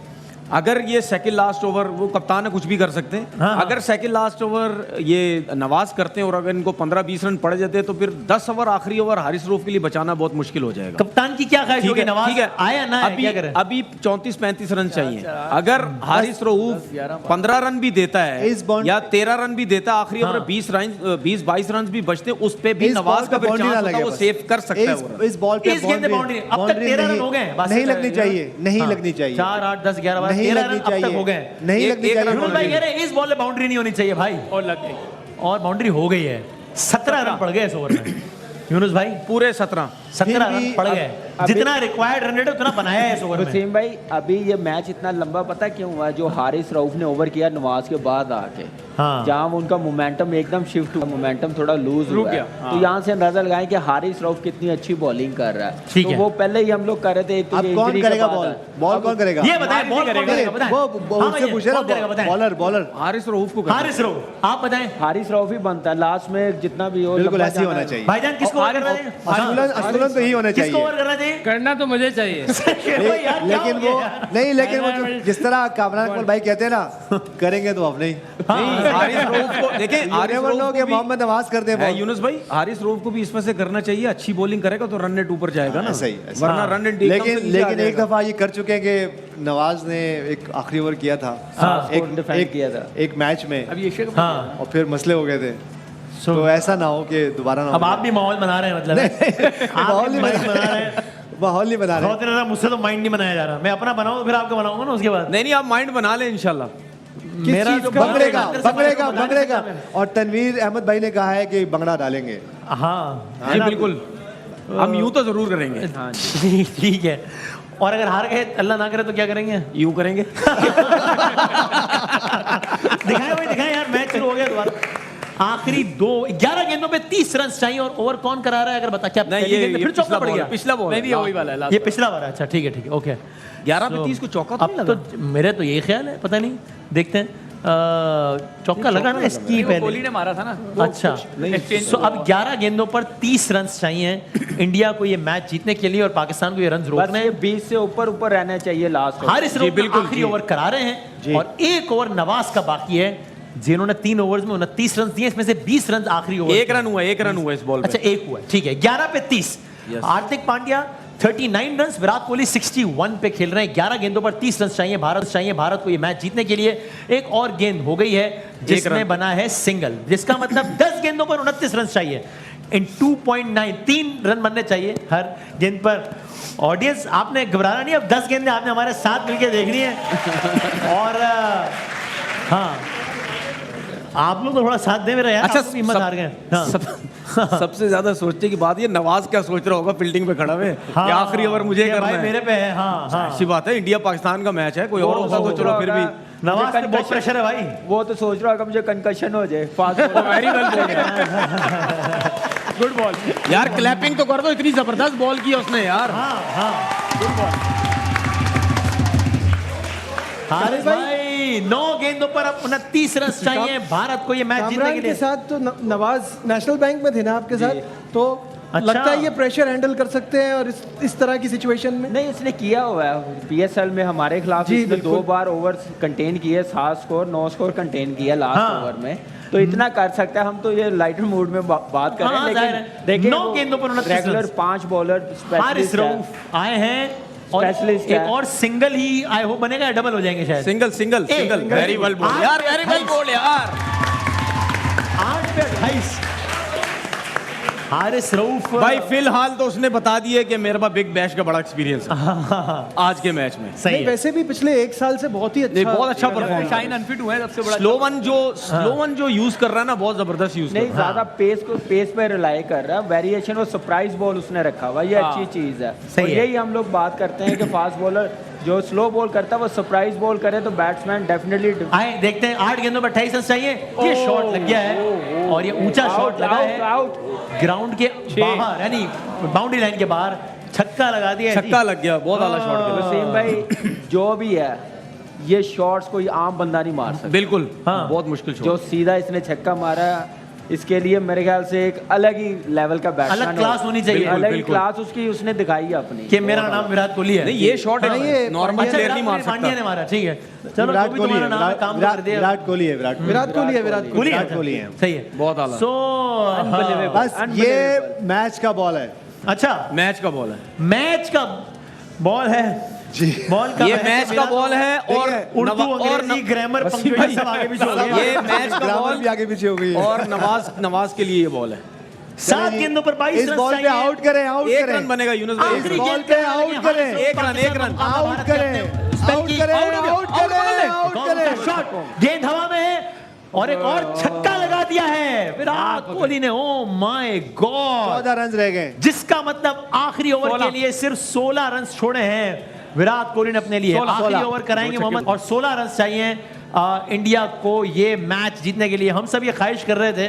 अगर ये सेकंड लास्ट ओवर, वो कप्तान है कुछ भी कर सकते हैं। हाँ, हाँ। अगर सेकंड लास्ट ओवर ये नवाज करते हैं और अगर इनको 15-20 रन पड़ जाते हैं तो फिर 10 ओवर आखिरी ओवर हारिस रऊफ के लिए बचाना बहुत मुश्किल हो जाएगा। कप्तान की क्या ख्वाहिश होगी? नवाज आया ना है, अभी क्या करें? अभी 34-35 रन चाहिए। अगर हारिस रऊफ 15 रन भी देता है इस बॉल- या 13 रन भी देता है आखिरी ओवर, हाँ। 20-22 रन भी बचते, उस पे भी इस नवाज बॉल का पे बाउंड्री चांस ना होता लगे है, वो बस। सेव कर सकता है वो। इस बॉल पे इस गेंद पे बाउंड्री अब तक बाउंड्री 13 रन नहीं- हो गए हैं, बस नहीं ऐसा लगनी है। चाहिए, नहीं हाँ। लगनी चाहिए, 4 8 10 11 12 नहीं 13 लगनी रन अब तक चाहिए, हो गए। नहीं एक- लगनी एक चाहिए रन यूनुस भाई बाउंड्री। कह रहे हैं इस बॉल पे बाउंड्री नहीं होनी चाहिए भाई, और लग गई। और बाउंड्री हो गई है। 17 रन पड़ गए इस ओवर में यूनुस भाई, पूरे 17 17 रन भी पड़ गए। जितना रिक्वायर्ड रन रेट उतना बनाया है इस ओवर में। वसीम भाई अभी ये मैच इतना लंबा पता क्यों हुआ? जो हारिस रऊफ ने ओवर किया नवाज के बाद आके, हाँ। जहाँ उनका मोमेंटम एकदम शिफ्ट हुआ, मोमेंटम थोड़ा लूज रुक हुआ गया, है। तो यहाँ से अंदाजा लगाएं कि हारिस रऊफ कितनी अच्छी बॉलिंग कर रहा है। ठीक तो है। वो पहले ही हम लोग कर रहे थे, एक तो अब ये कौन injury के करेगा बाद बॉल? है। बॉल कौन करेगा? ये बताएं बॉल कौन करेगा बताएं? वो हाँ उससे भैया, पूछे ना, कौन करेगा बताएं? बॉलर हारिस रऊफ को करना है। हारिस रऊफ, आप बताएं। हारिस रऊफ ही बनता है लास्ट में, जितना भी हो बिल्कुल लंबा ऐसे ही जाना होना है। चाहिए। भाईजान किसको ओवर करना चाहिए? अस्तुलन तो ही होने किसको चाहिए, ओवर करना चाहिए? करना तो मुझे चाहिए। भाई यार, क्या लेकिन हो गया वो यार? नहीं, लेकिन वो जो जिस तरह कामरान इकबाल भाई कहते हैं ना, करेंगे तो अब नहीं। नहीं, हारिस रऊफ को देखें, हारिस नेवर नो रऊफ कि को भी- मोहम्मद नवाज कर दे है बॉल। यूनुस भाई, हारिस रऊफ को भी इसमें से करना चाहिए। अच्छी बॉलिंग करेगा तो रन रेट ऊपर जाएगा ना, सही, ऐसे। वरना रन रेट एकदम से नीचे आ लेकिन एक जाएगा। दफा ये कर चुके हैं कि नवाज ने एक आखिरी ओवर किया था, स्कोर डिफेंड किया था। एक मैच में, अब ये शेख हाँ, और फिर मसले हो गए थे। So- तो ऐसा ना हो कि दोबारा ना अब हो। आप भी माहौल बना रहे हैं मतलब आप माहौल भी नहीं माहौल बना बना रहे हैं। माहौल नहीं बना रहे। बहुत दिन रहा, मुझसे तो माइंड नहीं बनाया जा रहा। मैं अपना बनाऊं फिर आपका बनाऊंगा ना उसके बाद। नहीं नहीं, आप माइंड बना लें इंशाल्लाह। मेरा जो बंगड़ेगा अंदर से बंगड़ेगा बना नहीं बंगड़ेगा। सकता मैं। और तनवीर अहमद भाई ने कहा है कि बंगड़ा डालेंगे। हाँ जी बिल्कुल, हम यूं तो जरूर करेंगे। ठीक है। और अगर हार गए अल्लाह ना करे तो क्या करेंगे? यूं करेंगे। दिखाए भाई दिखाए यार, मैच शुरू हो गया दोबारा। आखिरी 11 गेंदों पे 30 रन चाहिए और ओवर कौन करा रहा है अगर बता? क्या नहीं, पहली ये गेंद पे फिर चौका पड़ गया? पिछला बॉल नहीं नहीं, वही वाला है ये पिछला वाला, अच्छा ठीक है ओके। 11 पे 30 को चौका तो नहीं अब लगा। तो मेरे तो यही ख्याल है, पता नहीं, देखते हैं। चौका लगा ना इसकी कोहली पहले। ने मारा था ना। अच्छा, exchange सो अब 11 गेंदों पर 30 रन चाहिए इंडिया को ये मैच जीतने के लिए और पाकिस्तान को ये रन बस रोकने ये हैं। 20 से ऊपर ऊपर रहना चाहिए लास्ट। हारिस रऊफ बिल्कुल आखिरी ओवर करा रहे हैं और एक ओवर नवाज का बाकी है, जिन्होंने 3 ओवर्स में 29 रन दिए, इसमें से 20 रन आखिरी ओवर। एक रन हुआ इस बॉल पे। अच्छा एक हुआ, ठीक है। 11 पे 30। हार्दिक पांड्या 39 रन, विराट कोहली 61 पे खेल रहे हैं। 11 गेंदों पर 30 रन चाहिए भारत को ये मैच जीतने के लिए। एक और गेंद हो गई है जिसमें बना है सिंगल, जिसका मतलब 10 गेंदों पर 29 रन चाहिए इन 2.9, 3 रन बनने चाहिए हर गेंद पर। ऑडियंस आपने घबराना नहीं, अब 10 गेंदें आपने हमारे साथ मिलकर देखनी है। और हाँ, आप लोग तो थोड़ा साथ दे मेरा यार। अच्छा, आप लोग हिम्मत हार गए। हाँ। सबसे ज्यादा सोचने की बात ये, नवाज क्या सोच रहा होगा फील्डिंग पे खड़ा हुए कि आखिरी ओवर मुझे ये करना भाई है। मेरे पे है। हाँ हाँ, अच्छी बात है, इंडिया पाकिस्तान का मैच है, कोई और होता तो चलो फिर भी। नवाज पे बहुत प्रेशर है भाई। वो तो सोच रहा होगा मुझे कंकशन हो जाए फास्ट बॉलर। वेरी वेल बोल गुड बॉल यार, क्लैपिंग तो कर दो, इतनी जबरदस्त बॉल की उसने यार। हारिस भाई 9 गेंदों पर अब 29 रन चाहिए भारत को ये मैच जीतने कामरान के के लिए। साथ तो नवाज नेशनल बैंक में थे ना आपके साथ, तो अच्छा। लगता है ये प्रेशर हैंडल कर सकते हैं और इस तरह की सिचुएशन में। नहीं, इसने किया हुआ है पीएसएल में हमारे खिलाफ, जी, इसने बिल्कुल। 2 बार ओवर कंटेन किए, 7 स्कोर 9 स्कोर कंटेन किया लास्ट हाँ। ओवर में, तो इतना कर सकता है। हम तो ये लाइटर मूड में बात कर रहे हाँ, हैं, जाहिर लेकिन है। देखिए 9 गेंदों पर 29 regular run. 5 bowler Haris specialist है। रऊफ आए हैं और Specialist एक है। और सिंगल ही आई होप बनेगा या डबल हो जाएंगे शायद। Single single single, very well ball यार, वेरी वेल बॉल यार। 8 पे 28 हारिस रऊफ भाई फिलहाल तो उसने बता दिया कि मेरे पास बिग बैश का बड़ा एक्सपीरियंस है आज के मैच में। सही नहीं, है। वैसे भी पिछले 1 साल से बहुत ही नहीं, अच्छा, बहुत अच्छा परफॉर्म। शाइन अनफिट हुआ है सबसे बड़ा। स्लो वन जो यूज कर रहा है ना, बहुत जबरदस्त यूज कर नहीं, रहा है। ज्यादा पेस पे रिलाई कर रहा है, वेरिएशन और सरप्राइज बॉल उसने रखा हुआ, ये अच्छी चीज है। सही और है। यही हम लोग बात करते हैं कि फास्ट बॉलर जो स्लो बॉल करता है वो सरप्राइज बॉल करे तो बैट्समैन डेफिनेटली आए देखते हैं 8 गेंदों पर 28 रन चाहिए। ये शॉट लग गया है और ये ऊंचा शॉट लगा है आउट। ग्राउंड के बाहर, यानी बाउंड्री लाइन के बाहर छक्का लगा दिया है जी। छक्का लग गया, बहुत आला शॉट खेला। वसीम भाई जो भी है, ये शॉट्स कोई आम बंदा नहीं मार सकता। बिल्कुल, हाँ। बहुत मुश्किल शॉट। जो सीधा इसने छक्का मारा, इसके लिए मेरे ख्याल से एक अलग ही लेवल का बैट्समैन, अलग क्लास होनी चाहिए। अलग ही बिल्कुल। क्लास उसकी उसने दिखाई है अपनी कि मेरा नाम विराट कोहली है। नहीं, ये शॉट हाँ, ये है, नॉर्मल अच्छा, प्लेयर नहीं मार पांड्या सकता। ने मारा, ठीक है। चलो विराट जो भी कोहली तुम्हारा है, नाम है, काम तो कर दिया। विराट कोहली है, विराट कोहली। विराट कोहली है, विराट कोहली। कोहली है, विराट कोहली है। सही है। बहुत आला। सो बस ये मैच का बॉल है अच्छा, मैच का बॉल है मैच का बॉल है जी। बॉल का ये है, मैच का बॉल है और उर्दू अंग्रेजी ग्रामर पंक्चुएशन सब आगे पीछे हो गया। ये मैच का ग्रामर बॉल भी आगे पीछे हो गई है। और नवाज के लिए ये बॉल है। 7 गेंदों पर 22 इस रन बॉल पे चाहिए। आउट करें, आउट एक करें, रन बनेगा यूनुस भाई। आखिरी इस बॉल गेंद पे पे आउट लगे, करें। हारिस एक रन, पाकिस्तान एक रन। मुकाबला आउट भारत करें, करते हैं। स्पेल आउट की करें, आउट हो गया, आउट करें, आउट कौन सा करें। शॉट, गेंद हवा में है और एक और छक्का लगा दिया है विराट कोहली ने। ओ माय गॉड, 14 रन रह गए। जिसका मतलब आखिरी ओवर के लिए सिर्फ 16 रन छोड़े हैं विराट कोहली ने अपने लिए। 16 आखिरी ओवर कराएंगे मोहम्मद और 16 रन चाहिए इंडिया को ये मैच जीतने के लिए। हम सब ये ख्वाहिश कर रहे थे,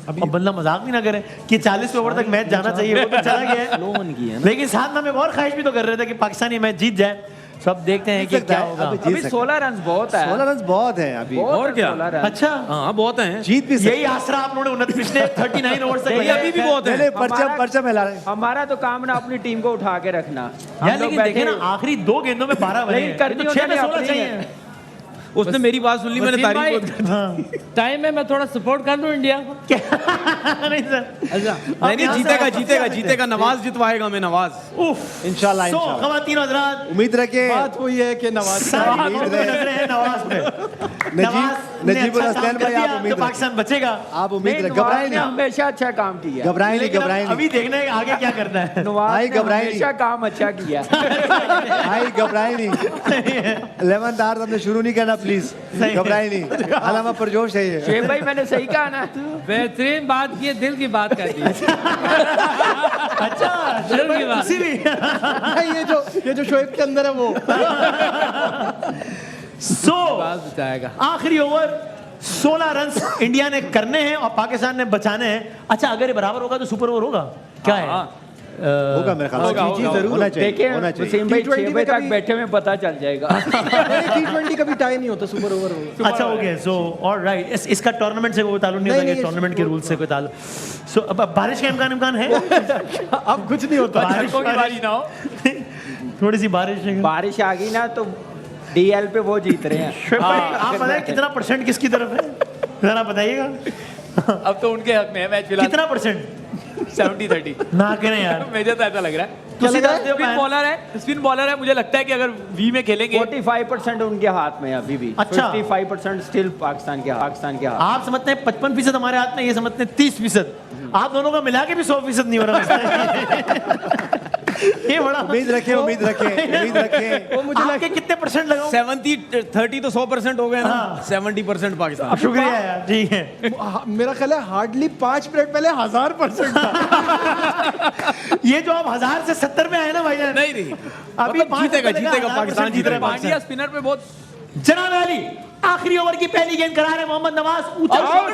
अब बंदा मजाक भी ना करे कि 40 ओवर तक मैच जाना चाहिए, वो तो चला गया है। लेकिन साथ में हम एक और ख्वाहिश भी तो कर रहे थे कि पाकिस्तान ये मैच जीत जाए। सब देखते हैं कि सकता क्या है, होगा। अभी जीत अभी सकता 16 रन बहुत है, 16 रन बहुत है अभी। बहुत और है क्या? 16 रन। अच्छा, हाँ, बहुत हैं। जीत भी सकते यही आसरा आप लोगों ने पिछले 39 ओवर तक नहीं, लगाया अभी भी है। बहुत है। नहीं, परचम हमारा- परचम हिला रहे हैं। हमारा तो काम ना अपनी टीम को उठा के रखना। हम यार लोग लेकिन देखे बैठे- ना आखिरी 2 गेंदों में 12 बने नहीं, हैं। करनी तो 6 में उन्होंने 16 अपनी चाहिए। है। उसने मेरी बात सुन ली, मैंने वसीम तारीफ भाई, बहुत कर टाइम में मैं थोड़ा सपोर्ट कर दूं इंडिया को। नहीं सर, अच्छा, नहीं, नहीं, जीतेगा नवाज जितवाएगा, मैं नवाज। उफ, इंशाल्लाह, सो इंशाल्लाह। खवातीन हजरात, उम्मीद रखें बात वही है कि नवाज सारी उम्मीद लोगों की रहे। नजरें हैं नवाज पे। ने नजीबुल अच्छा काम हसनैन कर भाई, आप दिया, उम्मीद तो पाकिस्तान बचेगा। आप उम्मीद नहीं, रखें, नवाज घबराए ने नहीं, हमेशा अच्छा काम किया। घबराए नहीं, लेकिन घबराए अब नहीं, अभी देखना है आगे क्या करना है। नवाज भाई, ने घबराए नहीं। हमेशा काम अच्छा किया। भाई घबराए नहीं। लेमन दार हमने शुरू नहीं करना, प्लीज घबराए नहीं। अलामा परजोश है ये। शेख भाई मैंने सही कहा ना? बेहतरीन बात की, दिल की बात कर दी। अच्छा, दिल की बात। उसी भी ये जो शोएब के अंदर है वो। सो बात बताएगा। आखिरी ओवर 16 रन इंडिया ने करने हैं और पाकिस्तान ने बचाने हैं। अच्छा, अगर ये बराबर होगा तो सुपर ओवर होगा क्या है? होगा मेरे ख्याल से। होगा, जी, होगा, जरूर होना चाहिए, देखिए होना चाहिए। वसीम भाई T20 6 बजे में तक कभी- बैठे में पता चल जाएगा। T20 कभी टाइम नहीं होता, सुपर ओवर होगा। अच्छा, ओके, सो ऑलराइट, इसका टूर्नामेंट से कोई ताल्लुक नहीं नहीं, होता कि नहीं, टूर्नामेंट के रूल से कोई ताल्लुक। सो अब बारिश का इम्कान है? अब कुछ नहीं होता। बारिश की बारी ना हो। थोड़ी सी बारिश है। बारिश आ गई ना तो डीएल पे वो जीत रहे हैं। शुएब भाई, आप बताएं कितना परसेंट किसकी तरफ है, जरा बताइएगा। अब तो उनके हक में है मैच फिलहाल। कितना परसेंट? 70-30 ना करें यार, मुझे तो ऐसा लग रहा है। क्या लग रहा है? स्पिन बॉलर है, मुझे लगता है कि अगर वी में खेलेंगे 45% उनके हाथ में है अभी भी। अच्छा। 55% स्टिल पाकिस्तान के हाथ। आप समझते हैं 55% हमारे हाथ में, ये समझते हैं 30%। आप दोनों का मिला के भी 100% नहीं हो रहा। ये बड़ा उम्मीद रखें, उम्मीद रखें, उम्मीद रखें। वो मुझे आपके कितने परसेंट लगाओ? 70-30 तो 100% हो गए ना। हाँ। 70% पाकिस्तान। शुक्रिया यार, ठीक है। मेरा ख्याल है हार्डली 5 मिनट पहले 1000% था। ये जो आप 1000 से 70 में आए ना भाई, नहीं अभी मतलब 5 जीतेगा, मिनट लगा, जीतेगा, 1000% पाकिस्तान जीत रहा है। पांड्या स्पिनर पे बहुत जनाब अली आखिरी ओवर की पहली गेंद करा रहे मोहम्मद नवाज, ऊंचा शॉट।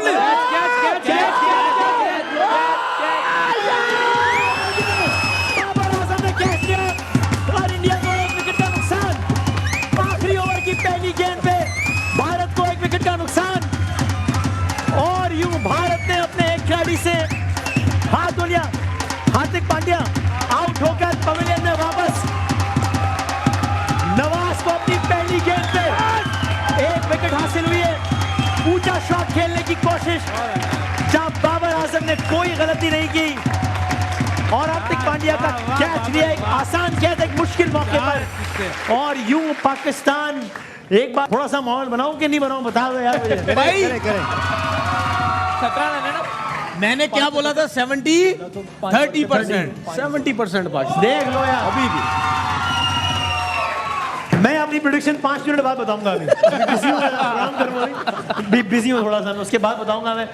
पांड्या, हार्दिक पांड्या आउट होकर पवेलियन में वापस। नवाज को अपनी पहली गेंद पे 1 विकेट हासिल हुई है। ऊंचा शॉट खेलने की कोशिश जहां बाबर आजम ने कोई गलती नहीं की और हार्दिक पांड्या का कैच लिया, एक आसान कैच एक मुश्किल मौके पर। और यूं पाकिस्तान, एक बार थोड़ा सा माहौल बनाऊं कि नहीं बनाऊं, बता दो यार मुझे। भाई 17 रन है ना। मैंने क्या बोला था? 30%, 70% पाकिस्तान। देख लो यार, अभी भी मैं अपनी प्रेडिक्शन 5 मिनट बाद बताऊंगा। अभी बिजी हूं, आराम करूंगा, बिजी हूं थोड़ा सा, मैं उसके बाद बताऊंगा। मैं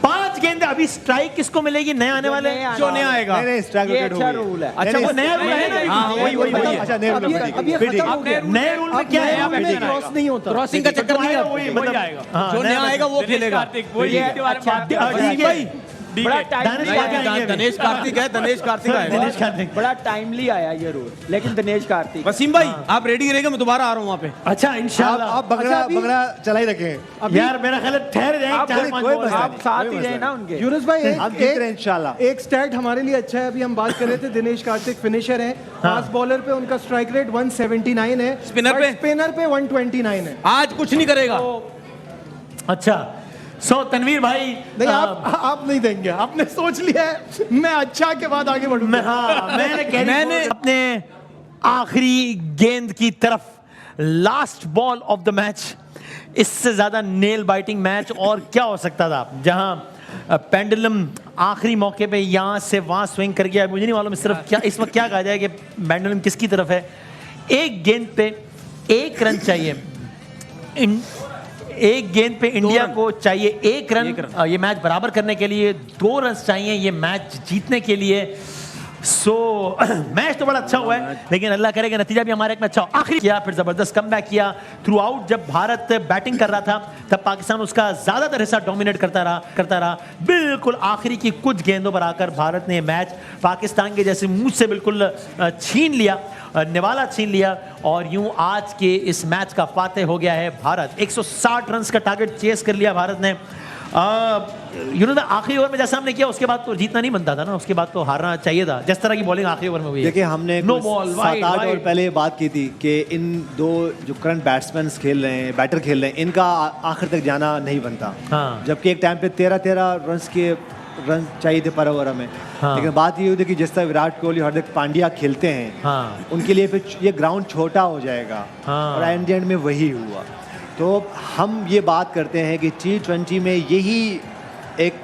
5 गेंदें अभी। स्ट्राइक किसको मिलेगी? नया आने वाले जो नया आएगा। नहीं स्ट्राइक विकेट अच्छा रूल है। अच्छा वो नया रूल है ना? हाँ वही है। अच्छा नए रूल अब ये खत्म हो गया। नए रूल में क्या है? में क्रॉस नहीं होता। क्रॉसिंग का चक्कर नहीं है। वही वही आएगा। हाँ, जो नया आएगा वो खेलेगा। बड़ा टाइम दिनेश कार्तिक है, दिनेश कार्तिक आएगा। दिनेश कार्तिक। बड़ा टाइमली आया ये रूल, लेकिन दिनेश कार्तिक। वसीम भाई आप रेडी रहेगा, मैं दोबारा आ रहा हूँ वहाँ पे। अच्छा इंशाल्लाह। आप बंगड़ा चला ही रखें। यार मेरा ख्याल है ठहर जाएंगे आप 4-5 कोई बॉल। मसला आप साथ ही रहे ना उनके। यूनुस भाई हम जीत रहे हैं इंशाल्लाह। एक स्टैट हमारे लिए अच्छा है। अभी हम बात कर रहे थे दिनेश कार्तिक फिनिशर हैं, फास्ट बॉलर पे उनका स्ट्राइक रेट 179 है, स्पिनर पे? स्पिनर पे 129 है। आज कुछ नहीं करेगा। अच्छा सो तनवीर भाई नहीं आप नहीं देंगे, आपने सोच लिया है। मैं अच्छा के बाद आगे बढ़ूंगा। मैंने अपने आखिरी गेंद की तरफ, last ball of the match, इससे ज्यादा नेल बाइटिंग मैच और क्या हो सकता था, जहां पेंडुलम आखिरी मौके पे यहां से वहां स्विंग कर गया। मुझे नहीं मालूम सिर्फ क्या इस वक्त क्या कहा जाए कि पेंडुलम किसकी तरफ है। एक गेंद पे 1 रन चाहिए, एक गेंद पे इंडिया को चाहिए 1 रन। ये मैच बराबर करने के लिए 2 रन चाहिए ये मैच जीतने के लिए। सो मैच तो बड़ा अच्छा हुआ है, लेकिन अल्लाह करेगा नतीजा भी हमारे एक में अच्छा हो। आखिरी किया, फिर जबरदस्त कमबैक किया थ्रू आउट। जब भारत बैटिंग कर रहा था तब पाकिस्तान उसका ज्यादातर हिस्सा डोमिनेट करता रहा। बिल्कुल आखिरी की कुछ गेंदों पर आकर भारत ने मैच पाकिस्तान के जैसे मुंह से बिल्कुल छीन लिया, निवाला छीन लिया। और यूं आज के इस मैच का फातेह हो गया है भारत। 160 रन का टारगेट चेस कर लिया भारत ने। आखिरी ओवर में जैसा हमने किया उसके बाद तो जीतना नहीं बनता था ना, उसके बाद तो हारना चाहिए था। जिस तरह की बॉलिंग आखिरी ओवर में हुई है। देखिए हमने नो बॉल 7-8 ओवर पहले ये बात की थी कि इन 2 जो करंट बैट्समैन खेल रहे हैं, बैटर खेल रहे हैं, इनका आखिर तक जाना नहीं बनता। हाँ। जबकि एक टाइम पे 13-13 रन चाहिए थे पर ओवर में। हाँ। लेकिन बात ये हुई थी कि जिस तरह विराट कोहली और हार्दिक पांड्या खेलते हैं, हाँ। उनके लिए फिर ये ग्राउंड छोटा हो जाएगा। हाँ। और एंड में वही हुआ। तो हम ये बात करते हैं कि T20 में यही एक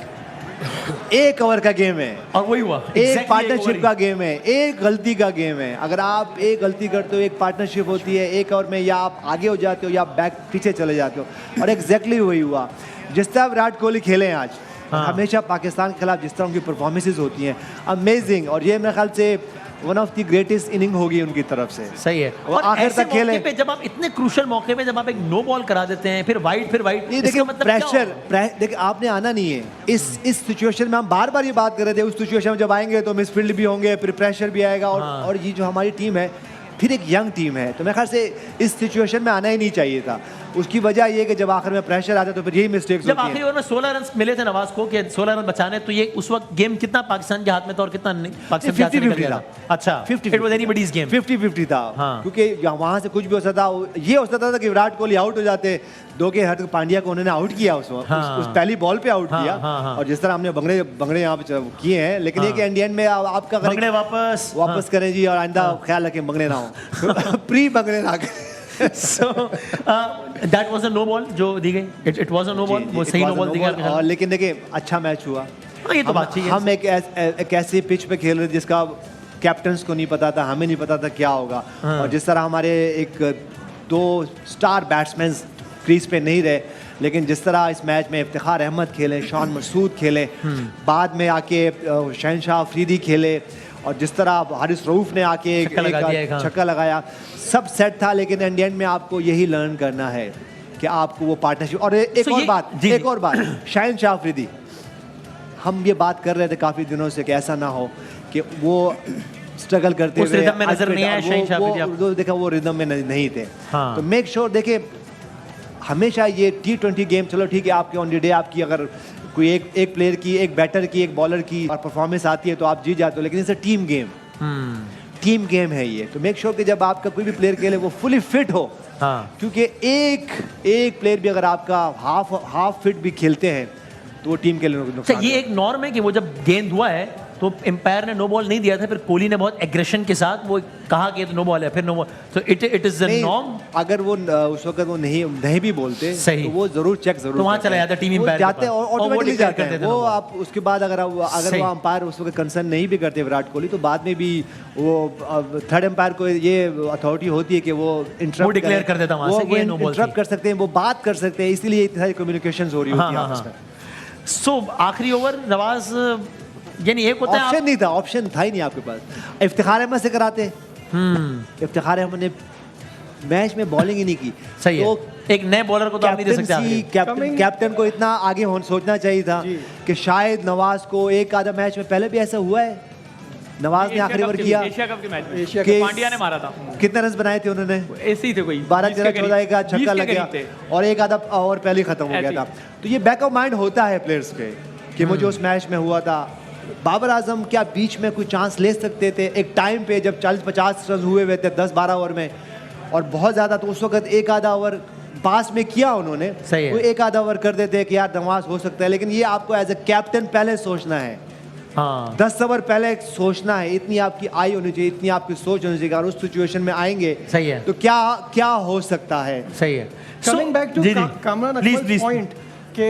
ओवर का गेम है और वही हुआ। एक पार्टनरशिप का गेम है, एक गलती का गेम है। अगर आप एक गलती करते हो, एक पार्टनरशिप होती है 1 ओवर में, या आप आगे हो जाते हो या बैक पीछे चले जाते हो। और एग्जैक्टली वही हुआ। जिस तरह विराट कोहली खेले हैं आज, हाँ। हमेशा पाकिस्तान के खिलाफ जिस तरह उनकी परफॉर्मेंसेज होती हैं, अमेजिंग। और ये मेरे ख्याल से one of the greatest inning होगी उनकी तरफ से। सही है। वो और आखिर ऐसे तक खेले। मौके पे जब आप इतने क्रूशियल मौके पे जब आप एक नो बॉल करा देते हैं, फिर वाइड ये देखिए प्रेशर, देखिए आपने आना नहीं है इस सिचुएशन में। हम बार बार ये बात कर रहे थे, उस सिचुएशन में जब आएंगे तो मिसफील्ड भी होंगे, फिर प्रेशर भी आएगा। और ये जो हमारी टीम है फिर एक यंग टीम है, तो मेरे ख्याल से इस सिचुएशन में आना ही नहीं चाहिए था। उसकी वजह ये कि जब आखिर में प्रेशर आता है तो फिर यही मिस्टेक्स जब होती आखिरी हैं। ओवर में 16 रन मिले थे नवाज को कि 16 रन बचाने, तो ये उस वक्त गेम कितना पाकिस्तान के हाथ में था और कितना पाकिस्तान के हाथ से निकल गया था? अच्छा 50-50 इट वाज एनीबॉडीज गेम। 50-50 था। हाँ। क्योंकि वहां से कुछ भी हो सकता था। ये हो सकता था कि विराट कोहली आउट हो जाते, 2 के हार्दिक पांड्या को उन्होंने आउट किया उस पहली बॉल पे आउट किया। और जिस तरह हमने बंगड़े यहाँ पे किए हैं, लेकिन ये कि एंड में आपका बंगड़े वापस करें जी, और आइंदा ख्याल रखें बंगड़े ना हो। प्री बंगड़े ना करें। So that was a no ball जो दी गई। It was a no ball। वो सही नो बॉल दी गई। और लेकिन देखिए अच्छा मैच हुआ। हाँ, ये तो बात ठीक है। हम एक ऐसे पिच पे खेल रहे थे जिसका कैप्टन्स को नहीं पता था, हमें नहीं पता था क्या होगा। और जिस तरह हमारे एक 2 स्टार बैट्समैन क्रीज पे नहीं रहे, लेकिन जिस तरह इस मैच में इफ्तिखार अहमद खेले, शान मसूद खेले, बाद में आके शहनशाह अफरीदी खेले, और जिस तरह हारिस रऊफ ने आके एक छक्का लगाया, सब सेट था। लेकिन एंड में आपको यही लर्न करना है कि आपको वो पार्टनरशिप। और एक और बात शहनशाह अफरीदी, हम ये बात कर रहे थे काफ़ी दिनों से कि ऐसा ना हो कि वो स्ट्रगल करते हुए रिदम में नजर नहीं आया शहनशाह अफरीदी। देखा वो रिदम में नहीं थे। हाँ। तो मेक श्योर देखिए हमेशा ये T20 गेम, चलो ठीक है आपके ऑन द डे आपकी अगर कोई एक प्लेयर की, एक बैटर की, एक बॉलर की और परफॉर्मेंस आती है तो आप जीत जाते हो, लेकिन it's a team game. Team game है ये, तो मेक श्योर कि जब आपका कोई भी प्लेयर खेले वो फुली फिट हो। हाँ। क्योंकि एक प्लेयर भी अगर आपका हाफ फिट भी खेलते हैं तो वो टीम के लिए अच्छा, नुकसान ये एक नॉर्म है कि वो जब गेंद हुआ है तो एम्पायर ने नो बॉल नहीं दिया था, फिर कोहली ने बहुत एग्रेशन के साथ वो कहा कि नो बॉल है, फिर नो बॉल, तो इट इज अ नहीं, नॉर्म। अगर वो उस वक्त वो नहीं भी बोलते सही, तो वो जरूर चेक जरूर तो वहाँ करते चला हैं। जाता टीम वो एम्पायर जाते हैं और ऑटोमेटिकली जाते हैं वो। no ball। आप उसके बाद अगर वो अंपायर उस वक्त कंसर्न नहीं भी करते विराट कोहली, तो बाद में भी वो थर्ड एम्पायर को ये अथॉरिटी होती है कि वो इंटरप्ट डिक्लेयर कर देता वहाँ से कि ये no ball इंटरप्ट कर सकते हैं, वो बात कर सकते हैं, इसीलिए इतनी सारी कम्युनिकेशन हो रही होती है आपस में। सो आखिरी ओवर नवाज, यानी एक होता है ऑप्शन नहीं था, ऑप्शन था ही नहीं आपके पास। इफ्तिखार अहमद से कराते, इफ्तिखार अहमद ने मैच में बॉलिंग ही नहीं की। सही है, तो एक नए बॉलर को तो आप नहीं दे सकते आखिरी। कैप्टन को इतना आगे सोचना चाहिए था कि शायद नवाज को एक आधा मैच में पहले भी ऐसा हुआ है, नवाज ने आखिरी ओवर किया एशिया कप के मैच में कि पांड्या ने मारा था। कितने रन बनाए थे उन्होंने? ऐसे ही थे कोई 12-13-14 का छक्का लग गया और एक आधा ओवर पहले ही खत्म हो गया था। तो ये बैक ऑफ माइंड होता है प्लेयर्स पे कि मुझे उस मैच में हुआ था। बाबर आजम क्या बीच में कोई चांस ले सकते थे एक टाइम पे जब 40-50 रन हुए थे 10-12 ओवर में, और बहुत ज़्यादा, तो उस वक्त एक आधा ओवर पास में किया उन्होंने। सही है। कोई एक आधा ओवर कर देते कि यार नवाज हो सकता है, लेकिन ये आपको एज ए कैप्टन पहले सोचना है। हाँ, 10 ओवर पहले सोचना है, इतनी आपकी आई होनी चाहिए, इतनी आपकी सोच होनी चाहिए। अगर उस सिचुएशन में आएंगे सही है, तो क्या हो सकता है। सही है। Coming back to Kamran Akmal point कि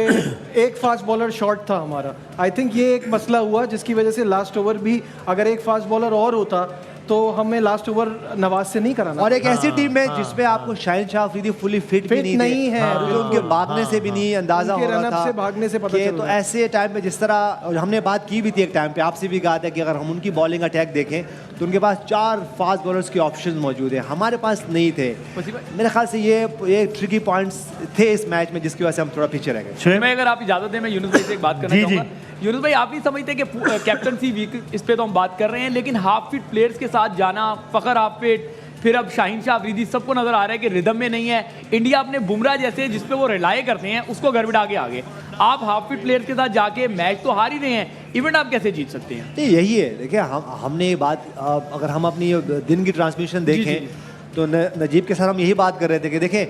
एक फास्ट बॉलर शॉर्ट था हमारा, आई थिंक ये एक मसला हुआ जिसकी वजह से लास्ट ओवर भी अगर एक फास्ट बॉलर और होता तो हमें लास्ट ओवर नवाज से नहीं कराना। और एक ऐसी टीम है जिसमें आपको शाहिन शाह अफरीदी फुली फिट भी नहीं है, तो उनके भागने से भी नहीं अंदाजा हो रहा था, से भागने से पता चल तो ऐसे टाइम पे जिस तरह, और हमने बात की भी थी एक टाइम पे, आपसे भी कहा था कि अगर हम उनकी बॉलिंग अटैक देखें तो उनके पास 4 फास्ट बॉलर्स के ऑप्शंस मौजूद है, हमारे पास नहीं थे। मेरे ख्याल से ये ट्रिकी पॉइंट्स थे इस मैच में, जिसकी वजह से हम थोड़ा पीछे रह गए। मैं अगर आप इजाजत दें, मैं यूनुस भाई से एक बात करना चाहूंगा। यूनुस भाई, आप नहीं समझते कि कैप्टनसी वीक, इस पे तो हम बात कर रहे हैं, लेकिन हाफ फिट प्लेयर्स के साथ जाना, फखर हाफ फिट, फिर अब शाहीन शाह अफरीदी, सबको नजर आ रहा है कि रिदम में नहीं है। इंडिया अपने बुमराह जैसे जिस पे वो रिलाय करते हैं उसको घर बिठा के आगे, आप हाफ फिट प्लेयर्स के साथ जाके मैच तो हार ही रहे हैं, इवेंट आप कैसे जीत सकते हैं? नहीं, यही है। देखिए, हमने ये बात, अगर हम अपनी दिन की ट्रांसमिशन देखें तो नजीब के साथ हम यही बात कर रहे थे कि देखें,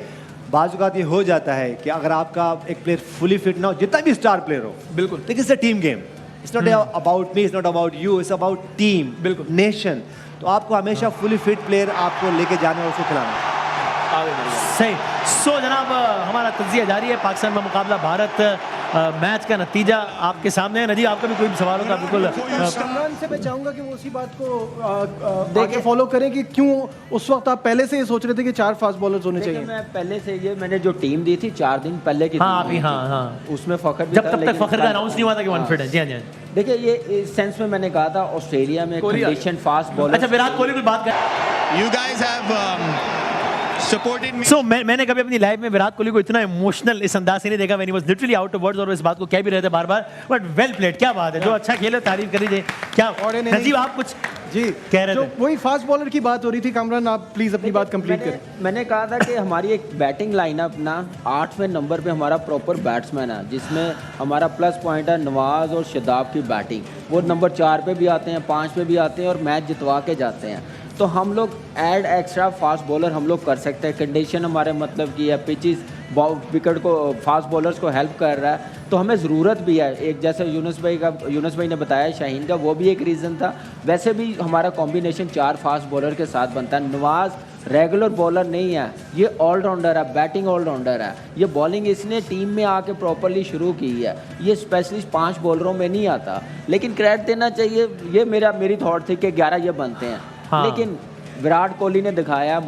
बाज़ औक़ात ये हो जाता है कि अगर आपका एक प्लेयर फुली फिट ना हो, जितना भी स्टार प्लेयर हो, बिल्कुल, लेकिन it's a team game, it's not about me, it's not about you, it's about team, बिल्कुल, नेशन। तो आपको हमेशा फुली फिट प्लेयर आपको लेके जाना और उसको खिलाना। सही। सो जनाब, हमारा तज्जिया जारी है, पाकिस्तान में मुकाबला भारत, मैच का नतीजा आपके सामने है। नजीब, आपका भी कोई सवाल होगा बिल्कुल। कामरान से मैं चाहूंगा कि वो उसी बात को आगे फॉलो करें कि क्यों उस वक्त आप पहले से ये सोच रहे थे कि 4 फास्ट बॉलर्स होने चाहिए। मैं पहले से ये मैंने जो टीम दी थी 4 दिन पहले की, हाँ अभी, हाँ, उसमें फखर भी जब था, तब तक फखर का अनाउंस नहीं हुआ था कि 1 फिट है। जी हाँ, जी हाँ। देखिए, ये इस सेंस में मैंने कहा था, ऑस्ट्रेलिया में कंडीशन फास्ट बॉलर। अच्छा, विराट कोहली की बात कर, You guys have supported me. सो मैंने कभी अपनी लाइफ में विराट कोहली को इतना इमोशनल इस अंदाज से नहीं देखा, when he was literally out of words, और इस बात को कह भी रहे थे बार बार, बट वेल प्लेड, क्या बात है, जो अच्छा खेले तारीफ करी जाए। क्या नजीब, आप कुछ जी कह रहे थे? वही फास्ट बॉलर की बात हो रही थी। कामरान, आप प्लीज अपनी बात कंप्लीट करें। मैंने कहा था कि हमारी एक बैटिंग लाइनअप ना 8वें नंबर पे हमारा प्रॉपर बैट्समैन है, जिसमें हमारा प्लस पॉइंट है नवाज और शदाब की बैटिंग। वो नंबर 4 पे भी आते हैं, 5 पे भी आते हैं और मैच जितवा के जाते हैं। तो हम लोग ऐड एक्स्ट्रा फास्ट बॉलर हम लोग कर सकते हैं। कंडीशन हमारे मतलब की है, पिचेस विकेट को फास्ट बॉलर्स को हेल्प कर रहा है, तो हमें ज़रूरत भी है। एक जैसे यूनुस भाई ने बताया शाहीन का, वो भी एक रीज़न था। वैसे भी हमारा कॉम्बिनेशन 4 फास्ट बॉलर के साथ बनता है। नवाज रेगुलर बॉलर नहीं है, ये ऑलराउंडर है, बैटिंग ऑलराउंडर है। ये बॉलिंग इसने टीम में आके प्रॉपरली शुरू की है, ये स्पेशलिस्ट 5 बॉलरों में नहीं आता। लेकिन क्रेडिट देना चाहिए, ये मेरी थॉट थी कि 11 ये बनते हैं। हाँ। लेकिन विराट कोहली ने दिखाया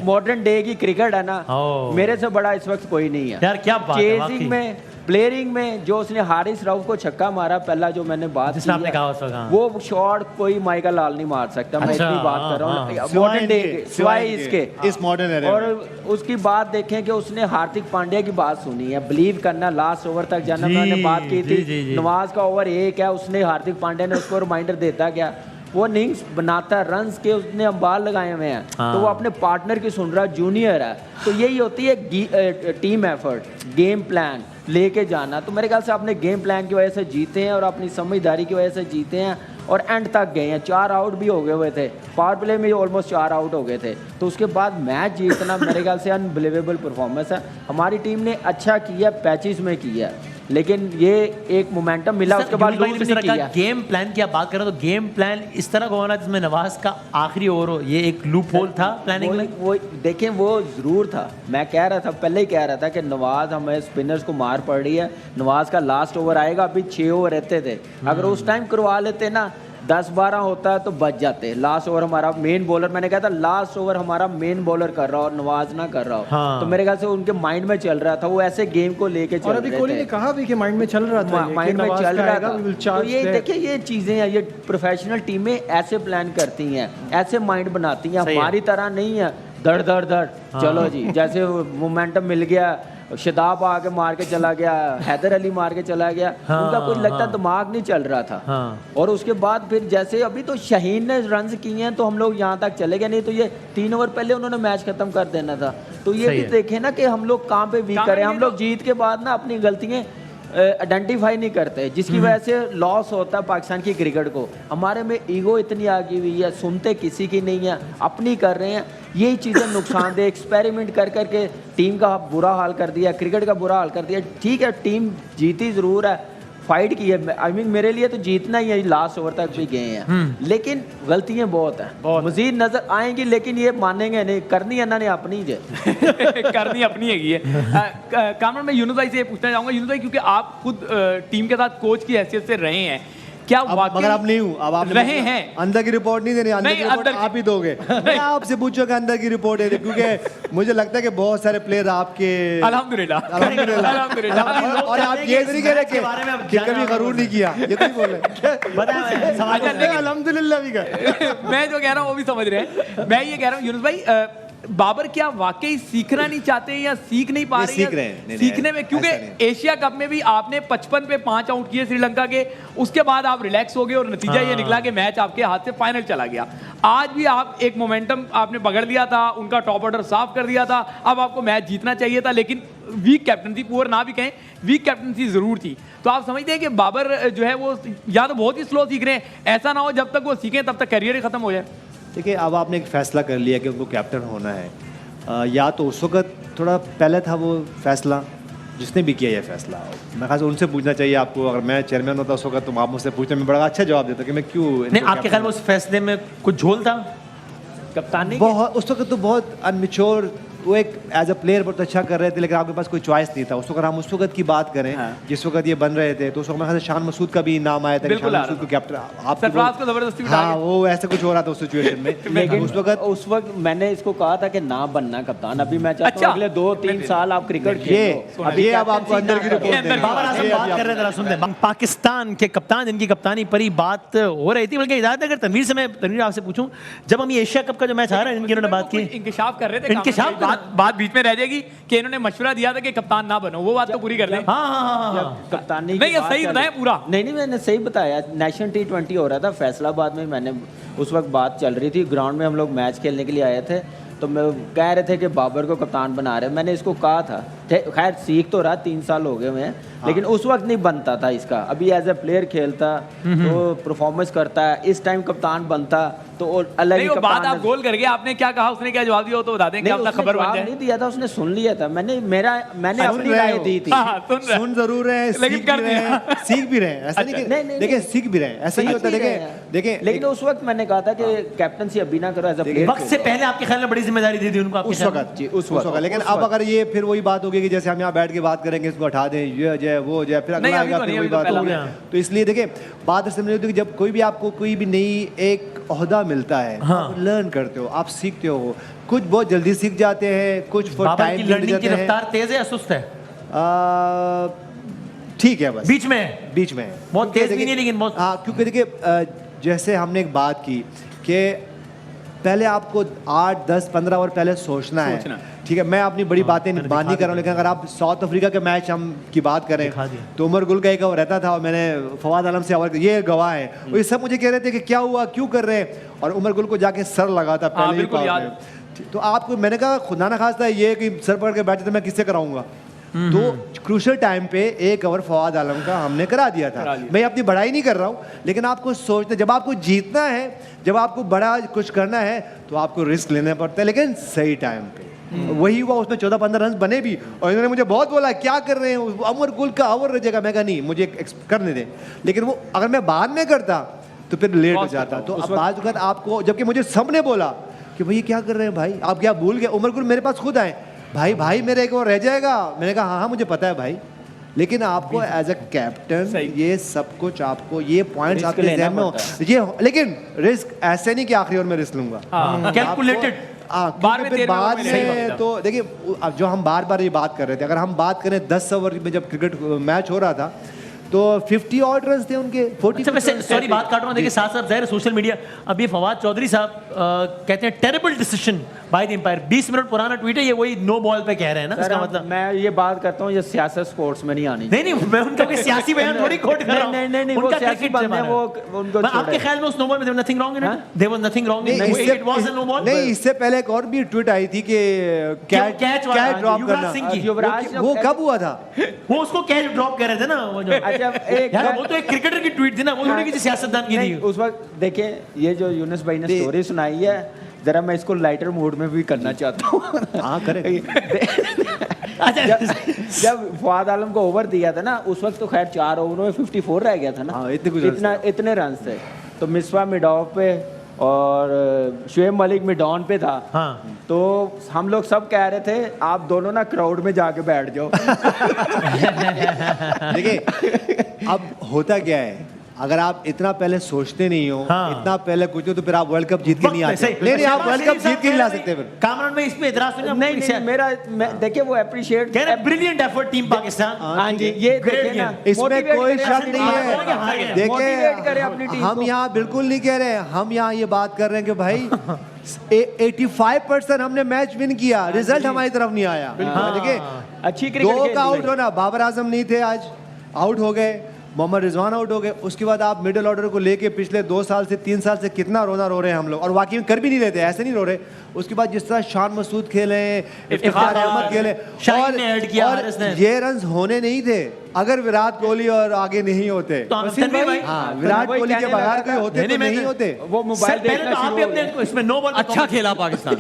मॉडर्न डे की क्रिकेट है ना, मेरे से बड़ा इस वक्त कोई नहीं है यार। क्या बात है, चेजिंग में, प्लेयरिंग में, जो उसने हारिस राउफ को छक्का मारा पहला, जो मैंने बात की आपने कहा उस वक्त, वो शॉट कोई माइकल लाल नहीं मार सकता। मैं इतनी बात कर रहा हूँ मॉडर्न डे के, सिवाय इसके इस मॉडर्न एरा। और उसकी बात देखें कि उसने हार्दिक पांड्या की बात सुनी है, बिलीव करना, लास्ट ओवर तक जाना। मैंने बात की थी, नवाज का ओवर 1 है, उसने हार्दिक पांड्या ने उसको रिमाइंडर देता गया। वो इनिंग्स बनाता है, रन्स के उसने अंबार लगाए हुए हैं, तो वो अपने पार्टनर की सुन रहा है, जूनियर है। तो यही होती है टीम एफर्ट, गेम प्लान लेके जाना। तो मेरे ख्याल से अपने गेम प्लान की वजह से जीते हैं और अपनी समझदारी की वजह से जीते हैं और एंड तक गए हैं। 4 आउट भी हो गए हुए थे, पावर प्ले में ऑलमोस्ट 4 आउट हो गए थे। तो उसके बाद मैच जीतना मेरे ख्याल से अनबिलीवेबल परफॉर्मेंस है। हमारी टीम ने अच्छा किया, पैचेस में किया, लेकिन ये एक मोमेंटम मिला, उसके बाद लूज नहीं किया। गेम प्लान की आप बात करें तो गेम प्लान इस तरह का होना जिसमें नवाज का आखिरी ओवर हो, ये एक लूप होल था प्लानिंग में। वो देखें, वो ज़रूर था। मैं कह रहा था, पहले ही कह रहा था कि नवाज हमें स्पिनर्स को मार पड़ रही है, नवाज का लास्ट ओवर आएगा। अभी 6 ओवर रहते थे, अगर उस टाइम करवा लेते ना 10-12 होता है तो बच जाते। लास्ट ओवर हमारा मेन बॉलर, मैंने कहा था लास्ट ओवर हमारा मेन बॉलर कर रहा हो और नवाज ना कर रहा हो। हाँ। तो मेरे ख्याल से उनके माइंड में चल रहा था, वो ऐसे गेम को लेके चल और रहे अभी थे। कोहली ने कहा भी कि माइंड में चल रहा था, माइंड में चल रहा था। तो तो ये देखिए, ये चीजें हैं, ये प्रोफेशनल टीमें ऐसे प्लान करती हैं, ऐसे माइंड बनाती हैं। हमारी तरह नहीं है धड़ धड़ धड़ चलो जी, जैसे मोमेंटम मिल गया, शदाब आके मार के चला गया, हैदर अली मार के चला गया, उनका कुछ लगता दिमाग नहीं चल रहा था। और उसके बाद फिर जैसे अभी तो शाहीन ने रन्स किए हैं तो हम लोग यहाँ तक चले गए, नहीं तो ये 3 ओवर पहले उन्होंने मैच खत्म कर देना था। तो ये भी देखें ना कि हम लोग कहाँ पे वीक करें। हम लोग जीत के बाद ना अपनी गलतियाँ आइडेंटिफाई नहीं करते, जिसकी वजह से लॉस होता है पाकिस्तान की क्रिकेट को। हमारे में ईगो इतनी आ गई हुई है, सुनते किसी की नहीं है, अपनी कर रहे हैं। यही चीज़ें नुकसानदेह, एक्सपेरिमेंट कर करके टीम का बुरा हाल कर दिया, क्रिकेट का बुरा हाल कर दिया। ठीक है, टीम जीती ज़रूर है, फाइट की है, आई मीन मेरे लिए तो जीतना ही है, लास्ट ओवर तक भी गए हैं, लेकिन गलतियां बहुत हैं, मजीद नजर आएंगी, लेकिन ये मानेंगे नहीं, करनी है ना ने अपनी जे करनी अपनी है। कामरान, मैं यूनुस भाई से पूछना चाहूंगा, यूनुस भाई क्योंकि आप खुद टीम के साथ कोच की हैसियत से रहे हैं, क्या मगर आप नहीं हूँ, अब आप रहे हैं, अंदर की रिपोर्ट नहीं देनी, अंदर की रिपोर्ट आप ही दोगे। मैं आपसे पूछूंगा अंदर की रिपोर्ट है, क्योंकि मुझे लगता है कि बहुत सारे प्लेयर आपके अल्हम्दुलिल्लाह और आप ये नहीं कह रहे कि कभी गरूर नहीं किया, ये तो बोले अल्हम्दुलिल्लाह भी कहा। मैं जो कह रहा हूँ वो भी समझ रहे हैं। मैं ये कह रहा हूँ यूनुस भाई, बाबर क्या वाकई सीखना नहीं चाहते या सीख नहीं पा रहे हैं? सीखने में, क्योंकि एशिया कप में भी आपने 55 पे 5 आउट किए श्रीलंका के, उसके बाद आप रिलैक्स हो गए और नतीजा ये निकला कि मैच आपके हाथ से फाइनल चला गया। आज भी आप एक मोमेंटम आपने पकड़ लिया था, उनका टॉप ऑर्डर साफ कर दिया था, अब आपको मैच जीतना चाहिए था, लेकिन वीक कैप्टनसी, पुअर ना भी कहें, वीक कैप्टनसी जरूर थी। तो आप समझते हैं कि बाबर जो है वो या तो बहुत ही स्लो सीख रहे हैं, ऐसा ना हो जब तक वो सीखें तब तक करियर ही खत्म हो जाए। देखिए, अब आपने एक फैसला कर लिया कि उनको कैप्टन होना है, या तो उस वक्त थोड़ा पहले था वो फैसला, जिसने भी किया ये फैसला, मैं खास उनसे पूछना चाहिए आपको। अगर मैं चेयरमैन होता उस वक्त, तो आप मुझसे पूछने में बड़ा अच्छा जवाब देता कि मैं क्यों नहीं। आपके ख्याल में उस फैसले में कुछ झोल था? कप्तानी बहुत उस वक्त तो बहुत अनमिच्योर, वो एक एज अ प्लेयर बहुत अच्छा कर रहे थे, लेकिन आपके पास कोई चॉइस नहीं था उस वक्त। हम उस वक्त की बात करें, जिस वक्त ये बन रहे थे, तो उस वक्त मेरे शान मसूद का भी नाम आया था, शान मसूद को कैप्टन आप सरफराज को जबरदस्ती बिठा हाँ, वो ऐसा कुछ हो रहा था उस सिचुएशन में। लेकिन उस वक्त मैंने इसको कहा था कि ना बनना कप्तान। अभी मैं चाहता हूं अगले 2-3 साल आप क्रिकेट खेलो। ये अब आपको अंदर की रिपोर्ट देनी है। बाबर आजम बात कर रहे थे, जरा सुनते हैं। पाकिस्तान के कप्तान जिनकी कप्तानी पर ही बात हो रही थी, बल्कि इजाजत अगर तनवीर से, मैं तनवीर आपसे पूछूं, जब हम ये एशिया कप का जो मैच आ रहा है, इनकी उन्होंने बात की, इंकशाफ कर रहे थे, इंकशाफ बात बीच में रह जाएगी कि इन्होंने मशवरा दिया था कि कप्तान ना बनो, वो बात तो पूरी कर लें। कप्तानी नहीं, ये सही बताया पूरा। नहीं, मैंने सही बताया। नेशनल T20 हो रहा था फैसलाबाद में, मैंने उस वक्त बात चल रही थी, ग्राउंड में हम लोग मैच खेलने के लिए आए थे, तो मैं कह रहे थे कि बाबर को कप्तान बना रहे। मैंने इसको कहा था, खैर सीख तो रहा, 3 साल हो गए हैं, लेकिन उस वक्त नहीं बनता था इसका। अभी एज ए प्लेयर खेलता तो परफॉर्मेंस करता है, इस टाइम कप्तान बनता तो अलग ही बात आप गोल करके आपने क्या कहा, उसने क्या जवाब दिया, तो बता दें कि अपना खबर बन जाए। नहीं दिया था, उसने सुन लिया था। मैंने अपनी राय दी थी। सुन जरूर रहे हैं, सीख भी रहे हैं, ऐसा नहीं, देखिए सीख भी रहे हैं, ऐसा नहीं होता। देखिए, लेकिन उस वक्त मैंने कहा था कि कैप्टनसी अभी ना करो एज ए प्लेयर। वक्त से पहले आपके ख्याल में बड़ी जिम्मेदारी दी थी उनको उस वक्त। लेकिन अब अगर ये फिर वही बात होगी कि जैसे हम यहाँ बैठ के बात करेंगे, इसको हटा दें, ये जाए वो जाए, फिर अगला आएगा, फिर वही बात होगी। तो इसलिए देखिए, बात समझ होती है कि जब कोई भी आपको कोई भी नई एक ओहदा मिलता है, आप लर्न करते हो, आप सीखते हो। कुछ बहुत जल्दी सीख जाते हैं, कुछ फॉर टाइम लर्निंग की रफ्तार तेज है या सुस्त है? ठीक है, बस बीच में बहुत तेज भी नहीं, लेकिन बहुत। हाँ, क्योंकि देखिए, जैसे हमने एक बात की कि पहले आपको 8, 10, 15 ओवर पहले सोचना है ठीक है, मैं अपनी बड़ी बातें बात नहीं कर रहा हूँ, लेकिन अगर आप साउथ अफ्रीका के मैच हम की बात करें तो उमर गुल का एक ओवर रहता था और मैंने फवाद आलम से ओवर, ये गवाह है, और ये सब मुझे कह रहे थे कि क्या हुआ, क्यों कर रहे हैं, और उमर गुल को जाके सर लगा था पहले ही बिल्कुल पावर याद। में। तो आपको मैंने कहा खुदा ना खास्ता ये कि सर पकड़ के बैठे तो मैं किससे कराऊंगा। तो क्रूशल टाइम पे एक ओवर फवाद आलम का हमने करा दिया था। मैं अपनी बड़ाई नहीं कर रहा हूँ, लेकिन आपको सोचते जब आपको जीतना है, जब आपको बड़ा कुछ करना है तो आपको रिस्क लेना पड़ता है, लेकिन सही टाइम पे। वही हुआ, उसमें 14-15 रन बने भी, और इन्होंने मुझे बहुत बोला क्या कर रहे हैं, उमर गुल का ओवर रह जाएगा। मैं कहा नहीं, मुझे करने दे, लेकिन वो अगर मैं बाद में करता तो फिर लेट हो जाता। तो अब बात वक्त आपको, जबकि मुझे सबने बोला कि भाई क्या कर रहे हैं भाई, आप क्या भूल गए। उमर गुल मेरे पास खुद आए, भाई मेरे एक और रह जाएगा। मैंने कहा हाँ मुझे पता है भाई, लेकिन आपको एज अ कैप्टन ये सब कुछ, आपको ये पॉइंट्स आपके ज़हन में हो ये, लेकिन रिस्क ऐसे नहीं कि आखिरी ओवर में रिस्क लूंगा, कैलकुलेटेड। बाद में तो देखिए, अब जो हम बार बार ये बात कर रहे थे, अगर हम बात करें 10 ओवर में जब क्रिकेट मैच हो रहा था तो 50 ऑड रन थे उनके, 40। अच्छा वैसे सॉरी बात काट रहा हूँ, देखिए साथ साथ ज़ाहिर सोशल मीडिया, अब ये फवाद चौधरी साहब कहते हैं terrible decision by the umpire, 20 minute पुराना ट्वीट है ये, वही नो बॉल पे कह रहे हैं ना, इसका मतलब। मैं ये बात करता हूँ, ये सियासत स्पोर्ट्स में नहीं आनी। नहीं मैं उनका कोई सियासी बयान थोड़ी कोट कर रहा हूं। नहीं वो उनका सियासी cricket बंदे से हैं, वो उनको मैं आपके ख्याल में उस नो बॉल में there nothing wrong in it, there was nothing wrong in it, it was a no ball. नहीं, इससे पहले एक और भी ट्वीट आई थी कि कैच ड्रॉप करना, युवराज वो कब हुआ था? वो उसको कैच ड्रॉप कर रहे थे ना, वो जो अच्छा यार वो तो एक क्रिकेटर की ट्वीट थी ना, वो थोड़ी किसी सियासतदान की थी। उस वक्त देखिए, ये जो यूनुस भाई ने स्टोरी सुनाई है, जरा मैं इसको लाइटर मूड में भी करना चाहता हूँ। हाँ करें। जब फवाद आलम को ओवर दिया था ना, उस वक्त तो खैर 4 ओवरों में 54 रह गया था ना। हाँ, इतने रन थे। तो मिसबा मिड ऑफ पे और शुएब मलिक मिड ऑन पे था। हाँ। तो हम लोग सब कह रहे थे आप दोनों ना क्राउड में जाके बैठ जाओ। देखिए अब होता क्या है, अगर आप इतना पहले सोचते नहीं हो, इतना पहले कुछ हो, तो फिर आप वर्ल्ड कप जीत के नहीं आते। नहीं आप वर्ल्ड कप जीत के नहीं ला सकते। फिर कामरान भाई इस पे इतराज नहीं मेरा देखिए वो अप्रिशिएट कह रहे ब्रिलियंट एफर्ट टीम पाकिस्तान। हाँ जी, ये देखिए ना, इसमें कोई शक नहीं है। देखिए देखिए हम यहाँ बिल्कुल नहीं कह रहे हैं, हम यहाँ ये बात कर रहे हैं कि भाई 85% हमने मैच विन किया, रिजल्ट हमारी तरफ नहीं आया। देखिए अच्छी क्रिकेट 2 का आउट होना, बाबर आजम नहीं थे आज, आउट हो गए, मोहम्मद रिजवान आउट हो गए, उसके बाद आप मिडिल ऑर्डर को लेके पिछले 2 साल से 3 साल से कितना रोना रो रहे हैं हम लोग, और वाकई में कर भी नहीं रहे थे, ऐसे नहीं रो रहे। उसके बाद जिस तरह शान मसूद खेले, इफ्तिखार अहमद खेले, और ये रन होने नहीं थे अगर विराट कोहली और आगे नहीं होते। तो विराट कोहली के बगैर कोई होते तो नहीं होते। वो मोबाइल देखना शुरू हो गया। इसमें नो बॉल अच्छा खेला पाकिस्तान।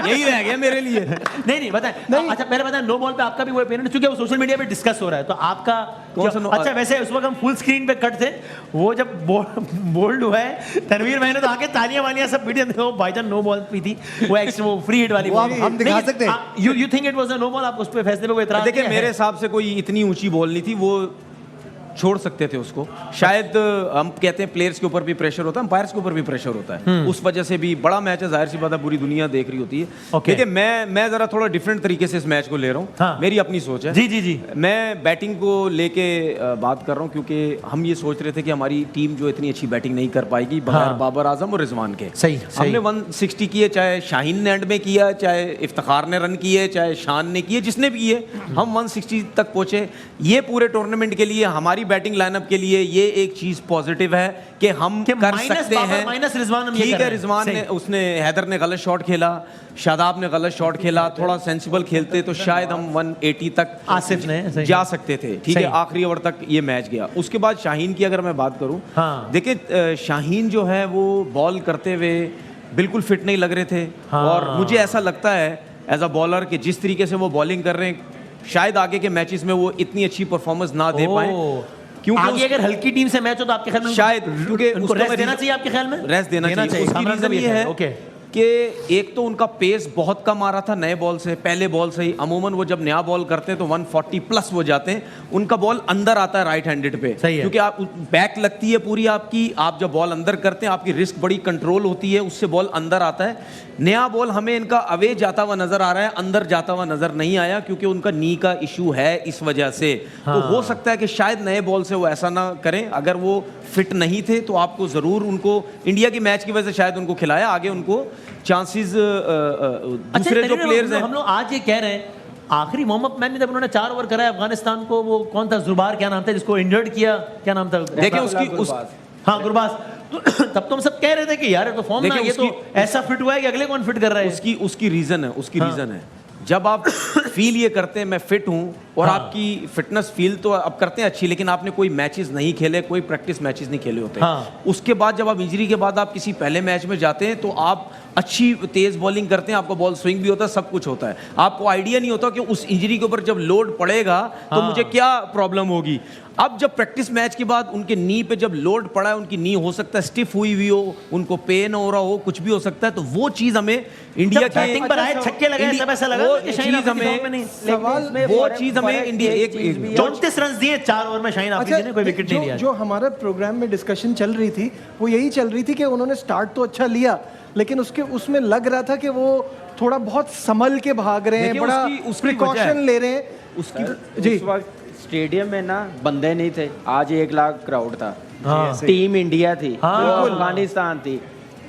यही रह गया मेरे लिए। नहीं बताएं। अच्छा पहले बताएं, नो बॉल पे आपका भी वो ओपिनियन, चूंकि वो सोशल मीडिया पे डिस्कस हो रहा है, तो आपका अच्छा वैसे उस वक्त हम फुल स्क्रीन पे कट थे, वो जब बोल्ड हुआ है तनवीर भाई ने तो आके तालियां वालियां सब वीडियो देखो, भाईजान नो बॉल भी थी, वो एक्स्ट्रा वो फ्री हिट वाली, हम दिखा सकते हैं। You think it was a no ball? आप उस पे फैसले पे कोई इतराज? देखिए मेरे हिसाब से कोई इतनी ऊंची बॉल नहीं थी, वो छोड़ सकते थे उसको। शायद हम कहते हैं प्लेयर्स के ऊपर भी प्रेशर होता है, अंपायर्स के ऊपर भी प्रेशर होता है, उस वजह से भी बड़ा मैच है, जाहिर सी बात है पूरी दुनिया देख रही होती है। देखिए मैं जरा थोड़ा डिफरेंट तरीके से इस मैच को ले रहा हूँ। मेरी अपनी सोच है। जी मैं बैटिंग को लेके बात कर रहा हूँ, क्योंकि हम ये सोच रहे थे कि हमारी टीम जो इतनी अच्छी बैटिंग नहीं कर पाएगी बगैर बाबर आजम और रिजवान के। सही हमने 160 किए, चाहे शाहीन ने एंड में किया, चाहे इफ्तिखार ने रन किए, चाहे शान ने किए, जिसने भी किए, हम 160 तक पहुंचे। ये पूरे टूर्नामेंट के लिए हमारी बैटिंग लाइनअप के लिए ये एक चीज पॉजिटिव है कि हम कर सकते हैं। माइनस रिजवान, ठीक है, रिजवान ने, उसने हैदर ने गलत शॉट खेला, शादाब ने गलत शॉट खेला, थोड़ा सेंसिबल खेलते तो शायद हम 180 तक आसिफ ने जा सकते थे। ठीक है, आखिरी ओवर तक ये मैच गया। उसके बाद शाहीन की अगर मैं बात करूं, देखिए शाहीन जो है वो बॉल करते हुए बिल्कुल फिट नहीं लग रहे थे, और मुझे ऐसा लगता है एज अ बॉलर कि जिस तरीके से वो बॉलिंग कर रहे हैं, शायद आगे के मैचेस में वो इतनी अच्छी परफॉर्मेंस ना दे पाए। क्योंकि आगे अगर हल्की टीम से मैच हो तो आपके ख्याल में शायद क्योंकि उनको रेस्ट देना चाहिए, आपके ख्याल में रेस्ट देना चाहिए। उसकी रीजन ये है कि एक तो उनका पेस बहुत कम आ रहा था नए बॉल से, पहले बॉल से ही। अमूमन वो जब नया बॉल करते हैं तो 140 प्लस वो जाते हैं, उनका बॉल अंदर आता है राइट हैंडेड पे, क्योंकि आप बैक लगती है पूरी आपकी, आप जब बॉल अंदर करते हैं आपकी रिस्क बड़ी कंट्रोल होती है, उससे बॉल अंदर आता है। नया बॉल हमें इनका अवे जाता हुआ नजर आ रहा है, अंदर जाता हुआ नजर नहीं आया, क्योंकि उनका नी का इशू है इस वजह से। तो हो सकता है कि शायद नए बॉल से वो ऐसा ना करें। अगर वो फिट नहीं थे तो आपको जरूर उनको इंडिया की मैच की वजह से शायद उनको खिलाया, आगे उनको चांसेस अच्छा, दूसरे जो प्लेयर्स हैं हम लोग आज ये कह रहे हैं आखिरी वार्म अप मैच में जब उन्होंने 4 ओवर कराया अफगानिस्तान को, वो कौन था, जुबार क्या नाम था जिसको इंजर्ड किया, क्या नाम था, देखें उसकी उस हाँ गुरबाज, तो तब तो हम सब कह रहे थे कि यार तो फॉर्म ना, ये तो ऐसा फिट हुआ है कि अगले कौन फिट कर रहा है। उसकी रीजन है, उसकी रीजन है जब आप फील ये करते हैं मैं फिट हूं और आपकी फिटनेस फील तो अब करते हैं अच्छी, लेकिन आपने कोई मैचेस नहीं खेले, कोई प्रैक्टिस मैचेस नहीं खेले होते, उसके बाद जब आप इंजरी के बाद आप किसी पहले मैच में जाते हैं तो आप अच्छी तेज बॉलिंग करते हैं, आपका बॉल स्विंग भी होता है, सब कुछ होता है, आपको आइडिया नहीं होता कि उस इंजरी के ऊपर जब लोड पड़ेगा तो मुझे क्या प्रॉब्लम होगी। अब जब प्रैक्टिस मैच के बाद उनके नी पे जब लोड पड़ा है, उनकी नी हो सकता है स्टिफ हुई हुई हो, उनको पेन हो रहा हो, कुछ भी हो सकता है, तो वो चीज हमें इंडिया के बैटिंग पर आए, छक्के लगाए, सब ऐसा लगा कि शाहीन अफरीदी फॉर्म में नहीं। वो चीज हमें इंडिया 34 रन दिए 4 ओवर में शाहीन अफरीदी ने, कोई विकेट नहीं लिया। जो हमारा प्रोग्राम में डिस्कशन चल रही थी वो यही चल रही थी कि उन्होंने स्टार्ट तो अच्छा लिया, लेकिन उसमें लग रहा था कि वो थोड़ा बहुत संभल के भाग रहे हैं, बड़ा प्रिकॉशन ले रहे हैं। उसकी जी स्टेडियम में ना बंदे नहीं थे, आज 1 लाख क्राउड था, टीम इंडिया थी, अफगानिस्तान थी,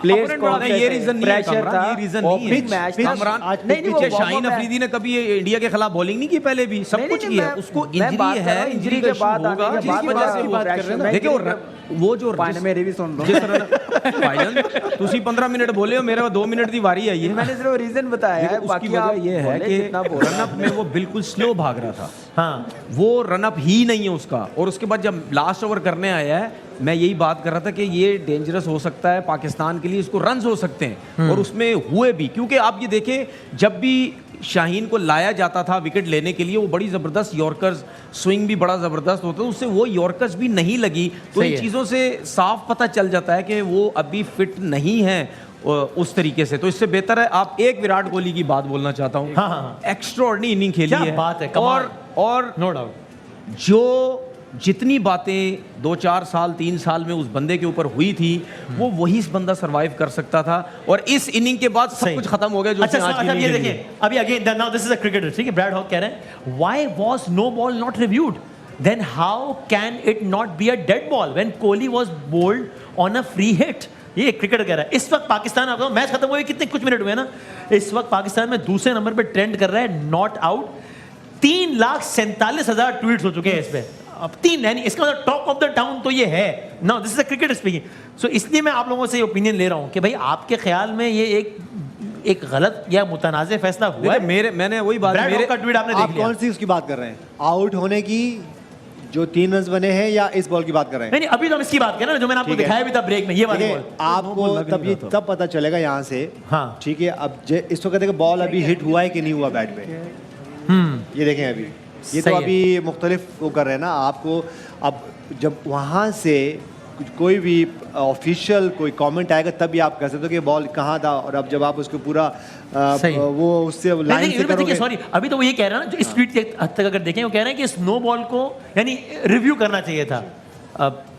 प्लेयर्स ये रीजन नहीं है, प्रेशर था, ये रीजन नहीं है। मैच कामरान नहीं, शाहीन अफरीदी ने कभी इंडिया के खिलाफ बॉलिंग नहीं की, पहले भी सब कुछ किया, उसको इंजरी है, इंजरी के बाद होगा, जिसकी वजह से बात कर रहे हैं। देखिए वो जो मेरी भी सुन लो, भाईजान ਤੁਸੀਂ 15 मिनट बोले हो, मेरे 2 मिनट की वारी आई है, मैंने सिर्फ रीजन बताया है, उसकी वजह ये है कि रनअप में वो बिल्कुल स्लो भाग रहा था, हाँ वो रनअप ही नहीं है उसका, और उसके बाद जब लास्ट ओवर करने आया है, मैं यही बात कर रहा था कि ये डेंजरस हो सकता है पाकिस्तान के लिए, इसको रन्स हो सकते हैं, और उसमें हुए भी, क्योंकि आप ये देखें जब भी शाहीन को लाया जाता था विकेट लेने के लिए, वो बड़ी ज़बरदस्त यॉर्कर्स, स्विंग भी बड़ा ज़बरदस्त होता है, उससे वो यॉर्कर्स भी नहीं लगी, तो इन चीज़ों से साफ पता चल जाता है कि वो अभी फिट नहीं है उस तरीके से। तो इससे बेहतर है आप एक विराट कोहली की बात बोलना चाहता हूँ, एक्स्ट्राऑर्डिनरी इनिंग खेली है, बात है, और नो डाउट जो जितनी बातें 2-4 साल 3 साल में उस बंदे के ऊपर हुई थी, वो वही इस बंदा सरवाइव कर सकता था, और इस इनिंग के बाद सब कुछ खत्म हो गया जो अच्छा, आज अच्छा ये देखिए अभी again now this is a cricketer, ठीक है, ब्रैड हॉक कह रहे हैं why was no ball not reviewed, then how can it not be a dead ball when Kohli was bowled on a free hit. ये क्रिकेटर कह रहा है। इस वक्त पाकिस्तान, आपको मैच खत्म हुए कितने कुछ मिनट हुए ना, इस वक्त पाकिस्तान में दूसरे नंबर पे ट्रेंड कर रहा है नॉट आउट, 3,47,000 ट्वीट्स हो चुके हैं इस पे, अब 3, यानी इसका मतलब टॉक ऑफ द टाउन तो ये है। Now this is a cricket speaking, so इसलिए मैं आप लोगों से ओपिनियन ले रहा हूं कि भाई आपके ख्याल में ये एक गलत या मुतनाज़े फैसला हुआ है? मैंने वही बात, मेरे का ट्वीट आपने देख आप लिया, कौन सी उसकी बात कर रहे हैं, आउट होने की जो 3 रन बने हैं, या इस बॉल की बात कर रहे हैं? नहीं, अभी तो हम इसकी बात कर रहे हैं जो मैंने आपको दिखाया भी था ब्रेक में, ये वाली बॉल। आपको तब पता चलेगा यहाँ से, हाँ ठीक है। अब इसको कहते हैं बॉल अभी हिट हुआ है कि नहीं हुआ बैट पे, ये देखें अभी ये तो अभी मुख्तलिफ वो कर रहे हैं ना आपको। अब जब वहाँ से कोई भी ऑफिशियल कोई कमेंट आएगा तभी आप कह सकते हो कि बॉल कहाँ था, और अब जब आप उसको पूरा वो उससे लाइन से करोगे। सॉरी, अभी तो वो ये कह रहे हैं ना, जो इस ट्वीट के हद तक अगर देखें, वो कह रहे हैं कि स्नो बॉल को यानी रिव्यू करना चाहिए था।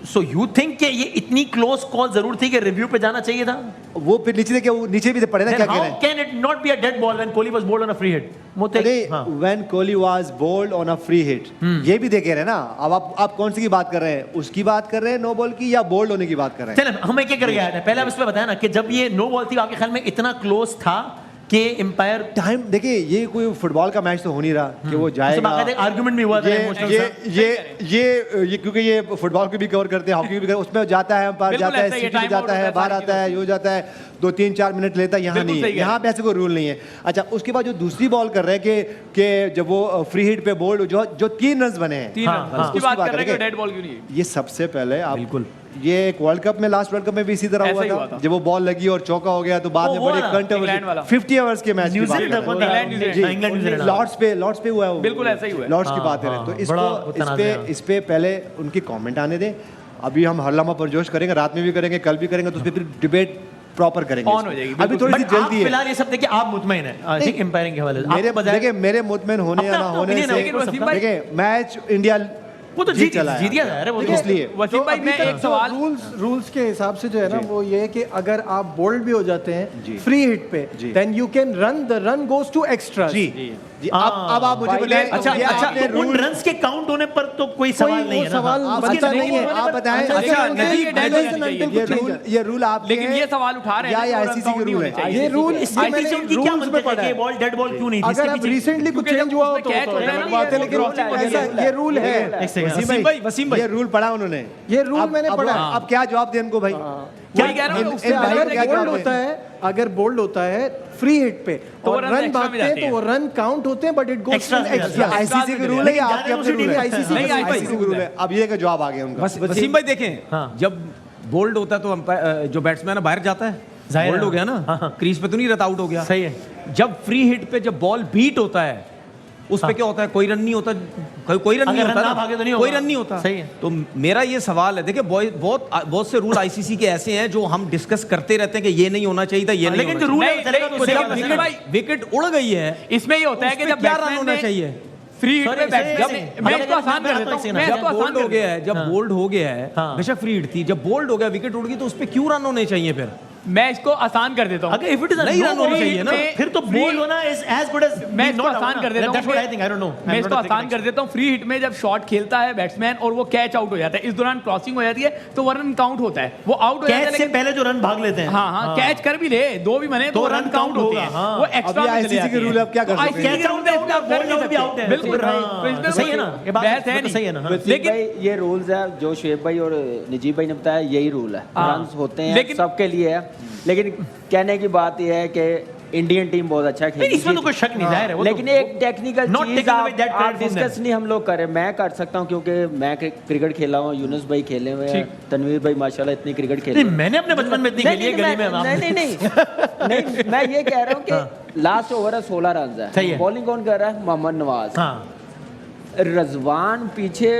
सो यू थिंक कि ये इतनी क्लोज कॉल जरूर थी कि रिव्यू पे जाना चाहिए था? वो फिर नीचे देखिए, वो नीचे भी पड़े ना, क्या कह रहे हैं? How can it not be a dead ball when Kohli was bowled on a free hit? When Kohli was bowled on a free hit, ये भी देखे रहे ना। अब आप कौन सी की बात कर रहे हैं, उसकी बात कर रहे हैं नो बॉल की, या बोल्ड होने की बात कर रहे हैं? चलें हम एक एक करके आए थे। पहले आप इस पे बताया ना कि जब ये नो बॉल थी, आपके ख्याल में इतना क्लोज था कि एम्पायर टाइम, देखिए ये कोई फुटबॉल का मैच तो हो नहीं रहा कि वो जाएगा। आर्गुमेंट भी हुआ था ये क्योंकि ये फुटबॉल को भी कवर करते हैं, हॉकी भी करते हैं, उसमें जाता है अंपायर, जाता है सीटी पे जाता है, बाहर आता है, ये हो जाता है, 2-3-4 मिनट लेता है। यहाँ नहीं है, यहाँ पे ऐसे कोई रूल नहीं है। अच्छा, उसके बाद जो दूसरी बॉल कर रहे हैं कि जब वो फ्री हिट पे बोल्ड जो 3 रन बने हैं, उसकी बात कर रहे हैं, डेड बॉल क्यों नहीं है? ये सबसे पहले आप बिल्कुल, ये एक वर्ल्ड कप में, लास्ट वर्ल्ड कप में भी इसी तरह हुआ था, जब वो बॉल लगी और चौका हो गया, तो बाद में बड़ी कंट्रोवर्सी 50 ओवर्स के मैच की बात है, लॉर्ड्स पे हुआ है, बिल्कुल ऐसा ही हुआ है, लॉर्ड्स की बात है। तो इस पे पहले उनकी कमेंट आने दें। अभी हम हर लम्हा पुरजोश करेंगे, रात में भी करेंगे, कल भी करेंगे, तो उस पर फिर डिबेट प्रॉपर करेंगे। ऑन हो जाएगी, अभी थोड़ी सी जल्दी है फिलहाल ये सब देखिए, आप मुतमईन हैं ठीक एम्पायरिंग के हवाले से? मेरे मुतमईन होने या ना होने से, देखिए मैच इंडिया वो तो जीत गया है, वो इसलिए। वसीम भाई, मैं एक सवाल, रूल्स के हिसाब से जो है ना, वो ये है कि अगर आप बोल्ड भी हो जाते हैं फ्री हिट पे, then you can run, the run goes to extra. जी, अब आप मुझे बताएं, अच्छा ये अच्छा, आपने तो उन rule- रन्स के काउंट होने पर तो कोई सवाल नहीं है ना? सवाल आप बनता नहीं है। आप बताएं, अच्छा, नजीब, ये रूल आप लेकिन ये सवाल उठा रहे हैं या ना, आईसीसी के रूल है? ये रूल आईसीसी उनकी क्या रूल्स में मनते पड़ा है है। कि बॉल डेड बॉल क्यों नहीं थी? अगर इसके अब पीछे- रिसेंटली कुछ चेंज हुआ हो तो कैच होता है ना, बात है, ये लेकिन रूल है, ऐसा ये रूल है। एक सेकंड। वसीम भाई ये रूल पढ़ा उन्होंने, ये रूल मैंने पढ़ा। अब क्या जवाब दें इनको भाई? वही कह रहा हूँ, उससे इन भाई अगर को क्या बोल्ड जवाब होता दें? है, अगर बोल्ड होता है फ्री हिट पे तो और रन रन एक्स्ट्रा में भागते हैं जाते तो हैं। वो रन काउंट होते हैं, बट इट गोस एक्स्ट्रा में एक्स्ट्रा। जाते आईसीसी के रूल है या आपके अपने रूल है? आईसीसी नहीं, आईसीसी के रूल है। अब ये का जवाब आ गया उनका। वसीम भाई देखें, हाँ। जब बोल्ड होता है तो अंपायर जो बैट्समैन है बाहर जाता है, जाहिर बोल्ड है। हो गया ना, हाँ, हाँ। क्रीज पे तो नहीं रहता, आउट हो गया। सही है। जब फ्री हिट पे जब बॉल बीट होता है उस पे क्या होता है, कोई रन नहीं होता, कोई रन नहीं अगर होता रन ना ना, भागे तो नहीं कोई होगा। रन नहीं होता। सही है। तो मेरा ये सवाल है, देखिए बहुत से रूल आईसीसी के ऐसे हैं जो हम डिस्कस करते रहते हैं कि ये नहीं होना चाहिए था, ये नहीं लेकिन होना जो रूल है नहीं, चलेगा तो नहीं, उससे नहीं, क्या नहीं, मसला? भाई, विकेट उड़ गई है, इसमें ये होता है कि उस पे जब क्या रन बैट्समैन होना ने चाहिए? फ्री हिट Sorry, पे बैट्समैन sorry, मैं sorry, इसको आसान कर देता हूँ, मैं जब इसको आसान बोल्ड हो कर गया है, जब बोल्ड हो गया है, हाँ। बेशक फ्री हिट थी, जब बोल्ड हो गया, विकेट उड़ गई, तो उस पे क्यों रन होने चाहिए फिर? मैं इसको आसान कर देता हूँ। अगर if it is a नहीं no रन होनी ball चाहिए ना, में फिर तो free- बोल्ड होना is as good as मैं being इसको not out आसान ना। कर देता हूँ। That's what I think, I don't know. मैं I'm इसको not आसान thinking कर देता हूँ। फ्री हिट में जब शॉट खेलता है बैट्समैन और वो कैच आउट हो जाता है, इस दौरान क्रॉसिंग हो जाती है तो वो रन काउंट होता है, वो आउट हो जाता है। कैच से लेकिन पहले जो रन भाग लेते हैं। हाँ हाँ, कैच कर भी ले, दो भी बने तो तो रन run काउंट count होते हैं, होगा, हाँ। वो एक्स्ट्रा अब ये में चले ICC जाते के रूल हैं। है, अब क्या कर तो सकते हैं? ICC के रूल में इसमें आप कर Ball नहीं out भी out सकते। है। बिल्कुल हाँ, तो इसमें सही है ना? ये बात बहस है तो सही है ना? हाँ। नहीं। लेकिन लेकिन ये रूल्स है जो शुएब भाई और नजीब भाई ने बताया, यही रूल है। हाँ। रन्स होते हैं लेकिन- सबके लिए है, लेकिन कहने की बात यह है कि इंडियन टीम बहुत अच्छा नहीं, खेली, इसमें तो कोई शक नहीं, जाहिर है वो तो- लेकिन एक टेक्निकल Not चीज taken away that आप credit from them. डिस्कस नहीं हम लोग करें, मैं कर सकता हूं क्योंकि मैं क्रिकेट खेला हूं, यूनुस भाई खेले हुए हैं, तनवीर भाई माशाल्लाह इतनी क्रिकेट खेले नहीं, हुए हैं। मैंने अपने बचपन में इतनी नहीं, खेली है नहीं, गली में। नहीं नहीं नहीं मैं ये कह रहा हूँ कि लास्ट ओवर है 16 रन सही है, है। बॉलिंग कौन कर रहा है? मोहम्मद नवाज। हाँ, रजवान पीछे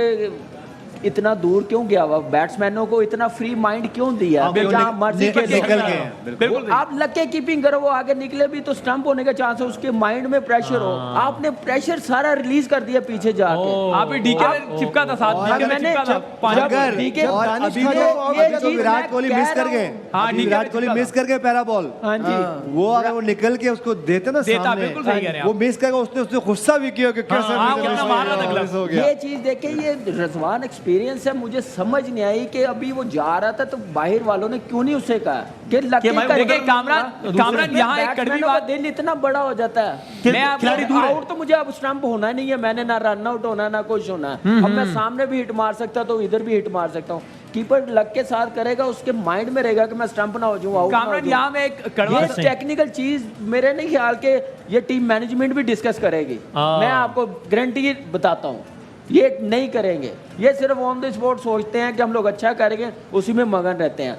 इतना दूर क्यों गया हुआ? बैट्समैनों को इतना फ्री माइंड क्यों दिया? अब वो जहाँ मर्जी निकल खेलो। गए हैं, बिल्कुल। वो आप लग के कीपिंग करो, वो आगे निकले भी तो स्टंप होने का चांस है, उसके माइंड में प्रेशर हो, आपने प्रेशर सारा रिलीज कर दिया पीछे जाके। आप डीके में चिपका था साथ, और डीके में मैंने चिपका था जब- पानी अगर में। ठीक है, और दानिश अभी खान जो को ये अभी जो चीज विराट मैं कोहली कह मिस कर रहा गए, हूँ। हाँ, अभी ठीक है, विराट कोहली ठीक है। मिस कर गए पहला बॉल, हाँ जी, वो अगर वो निकल के उसको देते ना देता, सामने, बिल्कुल सही कह रहे हैं वो आप। मिस कर गया, उसने गुस्सा भी किया कि कैसे हाँ, मुझे कितना miss मारा हो था गया, glove। miss हो गया। ये चीज देखे, ये रजवान एक्सपीरियंस है, मुझे समझ नहीं आई कि अभी वो जा रहा था तो बाहर वालों ने क्यों नहीं उसे कहा कि लगे भाई, देखिए कामरान यहाँ एक कड़वी बात, दिल इतना बड़ा हो जाता है। खिलाड़ी मैं आपको दूर है। आउट तो मुझे अब स्टंप होना नहीं है, मैंने ना रन आउट होना ना कुछ होना है। अब मैं सामने भी हिट मार सकता तो इधर भी हिट मार सकता हूँ, कीपर लग के साथ करेगा, उसके माइंड में रहेगा कि मैं स्टंप ना हो जाऊँ, आउट ना हो कामरान जाऊं। यहाँ में एक कड़वा ये टेक्निकल चीज मेरे नहीं ख्याल के ये टीम मैनेजमेंट भी डिस्कस करेगी, मैं आपको गारंटी बताता हूँ ये नहीं करेंगे। ये सिर्फ ऑन द स्पॉट सोचते हैं कि हम लोग अच्छा करेंगे, उसी में मगन रहते हैं।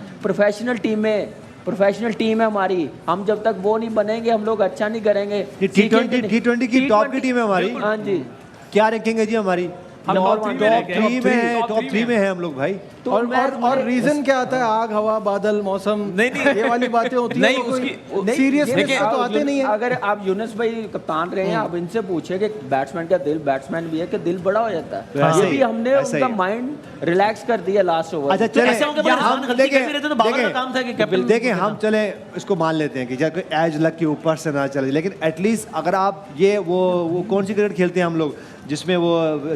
प्रोफेशनल टीम है हमारी, हम जब तक वो नहीं बनेंगे हम लोग अच्छा नहीं करेंगे। ये T20 की टॉप की टीम है हमारी। हाँ जी, क्या रैंकिंग है जी हमारी? हम टॉप top 3 में थ्री में है, top टॉप 3 3 में है हम लोग भाई। तो और रीजन क्या आता है? आग, हवा, बादल, मौसम, नहीं। ये वाली बातें होती नहीं, है, उसकी- सीरियसनेस देखिए, तो आते नहीं है। अगर आप यूनुस भाई कप्तान रहे हैं, आप इनसे पूछे कि बैट्समैन का दिल, बैट्समैन भी है कि दिल बड़ा हो जाता है, वैसे ये ही, भी हमने ऐसा ही उनका है। माइंड रिलैक्स कर दिया लास्ट ओवर। अच्छा तो चले, ऐसे होंगे, हम गलती करते रहते तो बाबर का काम था कि कैप्टन देखें हम चले इसको मान लेते हैं कि जब एज लक के ऊपर से ना चले, लेकिन एटलीस्ट अगर आप ये वो कौन सी क्रिकेट खेलते हैं हम लोग जिसमें वो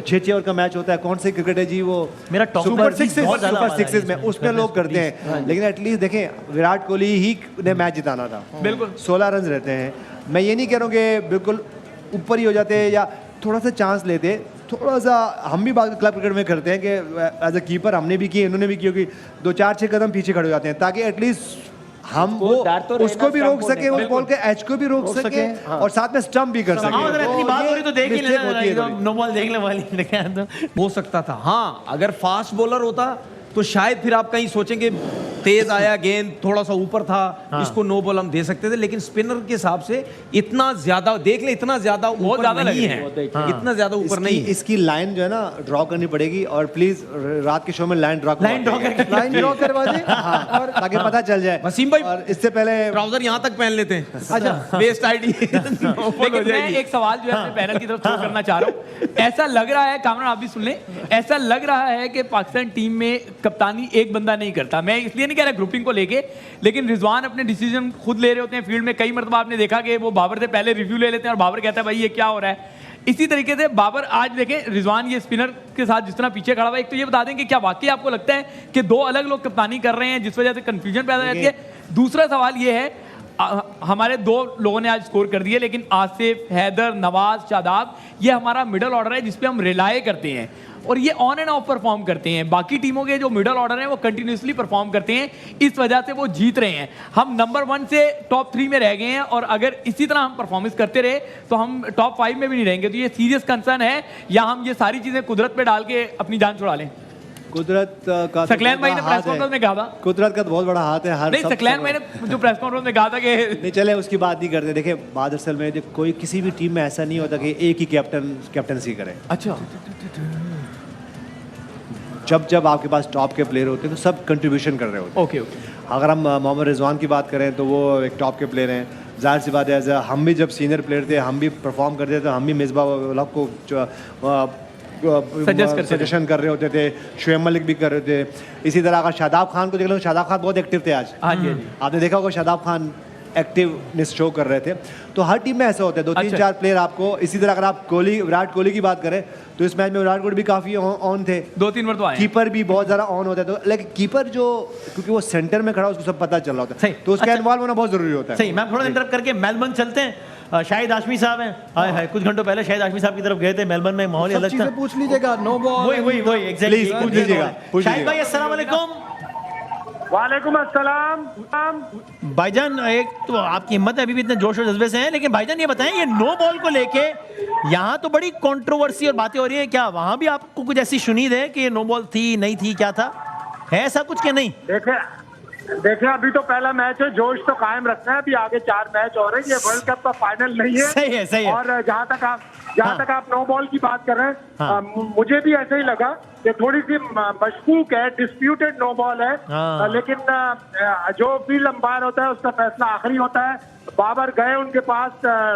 6 ओवर का मैच होता है, कौन सी क्रिकेट है जी वो? मेरा टॉप सुपर पर सिक्सेस, बहुत ज्यादा सुपर आवाज आ रही है सिक्सेस में इसमें। उसमें लोग करते हैं, लेकिन एटलीस्ट देखें विराट कोहली ही ने मैच जिताना था, बिल्कुल 16 रन रहते हैं। मैं ये नहीं कह रहा हूँ कि बिल्कुल ऊपर ही हो जाते हैं या थोड़ा सा चांस लेते, थोड़ा सा हम भी बात क्लब क्रिकेट में करते हैं कि एज अ कीपर हमने भी किए, इन्होंने भी किया कि 2-4-6 कदम पीछे खड़े हो जाते हैं ताकि एटलीस्ट हम वो वो डर तो रहे उसको ना भी स्टंप रोक सके, होने उस बॉल के एज को भी रोक सके और साथ में स्टंप भी कर हाँ, अगर सके। इतनी बात हो रही तो देख ही mistake लेना, होती है एकदम थोड़ी। नो बॉल देखने वाली देखें तो। हो सकता था। हाँ, अगर फास्ट बॉलर होता तो शायद फिर आप कहीं सोचेंगे तेज आया गेंद, थोड़ा सा ऊपर था, इसको नो बॉल हम दे सकते थे, लेकिन स्पिनर के हिसाब से इतना ज्यादा देख ले, इतना ज्यादा ऊपर ज्यादा नहीं लगे, है, इतना ज्यादा ऊपर नहीं है। इसकी लाइन जो है ना ड्रॉ करनी पड़ेगी और प्लीज रात के शो में लाइन ड्रॉ लाइन ड्रॉ करवा दे। और ताकि पता चल जाए। वसीम भाई, और इससे पहले ट्राउजर यहाँ तक पहन लेते हैं, अच्छा वेस्ट आईडी लेकिन मैं एक सवाल जो है अपने पैनल की तरफ थ्रो करना चाह रहा हूँ। ऐसा लग रहा है, कामरान आप भी सुन लें, ऐसा लग रहा है कि पाकिस्तान टीम में कप्तानी एक बंदा नहीं करता। मैं इसलिए नहीं कह रहा ग्रुपिंग को लेके, लेकिन रिजवान अपने डिसीजन खुद ले रहे होते हैं फील्ड में। कई मरतबा आपने देखा कि वो बाबर से पहले रिव्यू ले लेते हैं और बाबर कहता है भाई ये क्या हो रहा है। इसी तरीके से बाबर आज देखें रिजवान ये स्पिनर के साथ जिस तरह पीछे खड़ा हुआ है, एक तो ये बता दें कि क्या वाकई आपको लगता है कि दो अलग लोग कप्तानी कर रहे हैं जिस वजह से कंफ्यूजन पैदा हो जाती है। दूसरा सवाल ये है हमारे दो लोगों ने आज स्कोर कर दिए, लेकिन आसिफ, हैदर, नवाज, शादाब ये हमारा मिडल ऑर्डर है जिस पे हम रिलाय करते हैं और ये ऑन एंड ऑफ परफॉर्म करते हैं। बाकी टीमों के जो मिडल ऑर्डर हैं वो कंटिन्यूसली परफॉर्म करते हैं, इस वजह से वो जीत रहे हैं। हम नंबर 1 से टॉप 3 में रह गए हैं और अगर इसी तरह हम परफॉर्मेंस करते रहे तो हम टॉप 5 में भी नहीं रहेंगे। तो ये सीरियस कंसर्न है, या हम ये सारी चीजें कुदरत पे डाल के अपनी जान छुड़ा लें। कुदरत का सकलैन भाई ने प्रेस कॉन्फ्रेंस में कहा था, कुदरत का तो बहुत बड़ा हाथ है हर नहीं सकलैन भाई ने जो प्रेस कॉन्फ्रेंस में कहा था कि नहीं चले उसकी बात नहीं करते। देखिए बात असल में कोई किसी भी टीम में ऐसा नहीं होता कि एक ही कैप्टनसी करे। अच्छा जब जब आपके पास टॉप के प्लेयर होते हैं तो सब कंट्रीब्यूशन कर रहे होते हैं। Okay okay. अगर हम मोहम्मद रिजवान की बात करें तो वो एक टॉप के प्लेयर हैं। जाहिर सी बात है हम भी जब सीनियर प्लेयर थे हम भी परफॉर्म करते थे तो हम भी मिसबाह उल हक को सजेशन कर रहे होते थे, शुएब मलिक भी कर रहे थे। इसी तरह अगर शादाब खान को देख लो, शादाब खान बहुत एक्टिव थे आज। हाँ जी आपने देखा होगा शादाब खान एक्टिवनेस शो कर रहे थे। तो हर टीम में ऐसा होता है 2-3-4 प्लेयर आपको। इसी तरह अगर आप विराट कोहली की बात करें तो इस मैच में विराट कोहली भी काफी ऑन थे, 2-3 बार तो आए। कीपर भी बहुत ज्यादा ऑन होता है। तो लेकिन कीपर जो क्योंकि वो सेंटर में खड़ा उसको सब पता चल रहा होता है, तो उसका इन्वॉल्व होना बहुत जरूरी होता है। सही। मैं थोड़ा इंटरप्ट करके मेलबर्न चलते हैं। शाहिद हाशमी साहब हैं, हाय हाय कुछ घंटों पहले शाहिद हाशमी साहब की तरफ गए थे। मेलबर्न में माहौल सब अलग था। चीजें पूछ लीजिएगा, नो बॉल वही एग्जैक्टली Please, पूछ लीजिएगा। शाहिद भाई अस्सलाम वालेकुम। वालेकुम अस्सलाम। भाईजान एक तो आपकी हिम्मत है, अभी भी इतने जोश और जज्बे से हैं, लेकिन भाईजान ये बताएं ये नो बॉल को लेके यहाँ तो बड़ी कंट्रोवर्सी और बातें हो रही है, क्या वहां भी आपको कुछ ऐसी शुनीद है कि ये नो बॉल थी नहीं थी, क्या था, है ऐसा कुछ क्या नहीं? देखिए अभी तो पहला मैच है, जोश तो कायम रखना है। अभी आगे 4 मैच और है, ये वर्ल्ड कप का फाइनल नहीं है। सही है। और जहाँ तक आप नो बॉल की बात कर रहे हैं, मुझे भी ऐसे ही लगा कि थोड़ी सी मशकूक है, डिस्प्यूटेड नो बॉल है। लेकिन जो फील्ड अंपायर होता है उसका फैसला आखिरी होता है। बाबर गए उनके पास,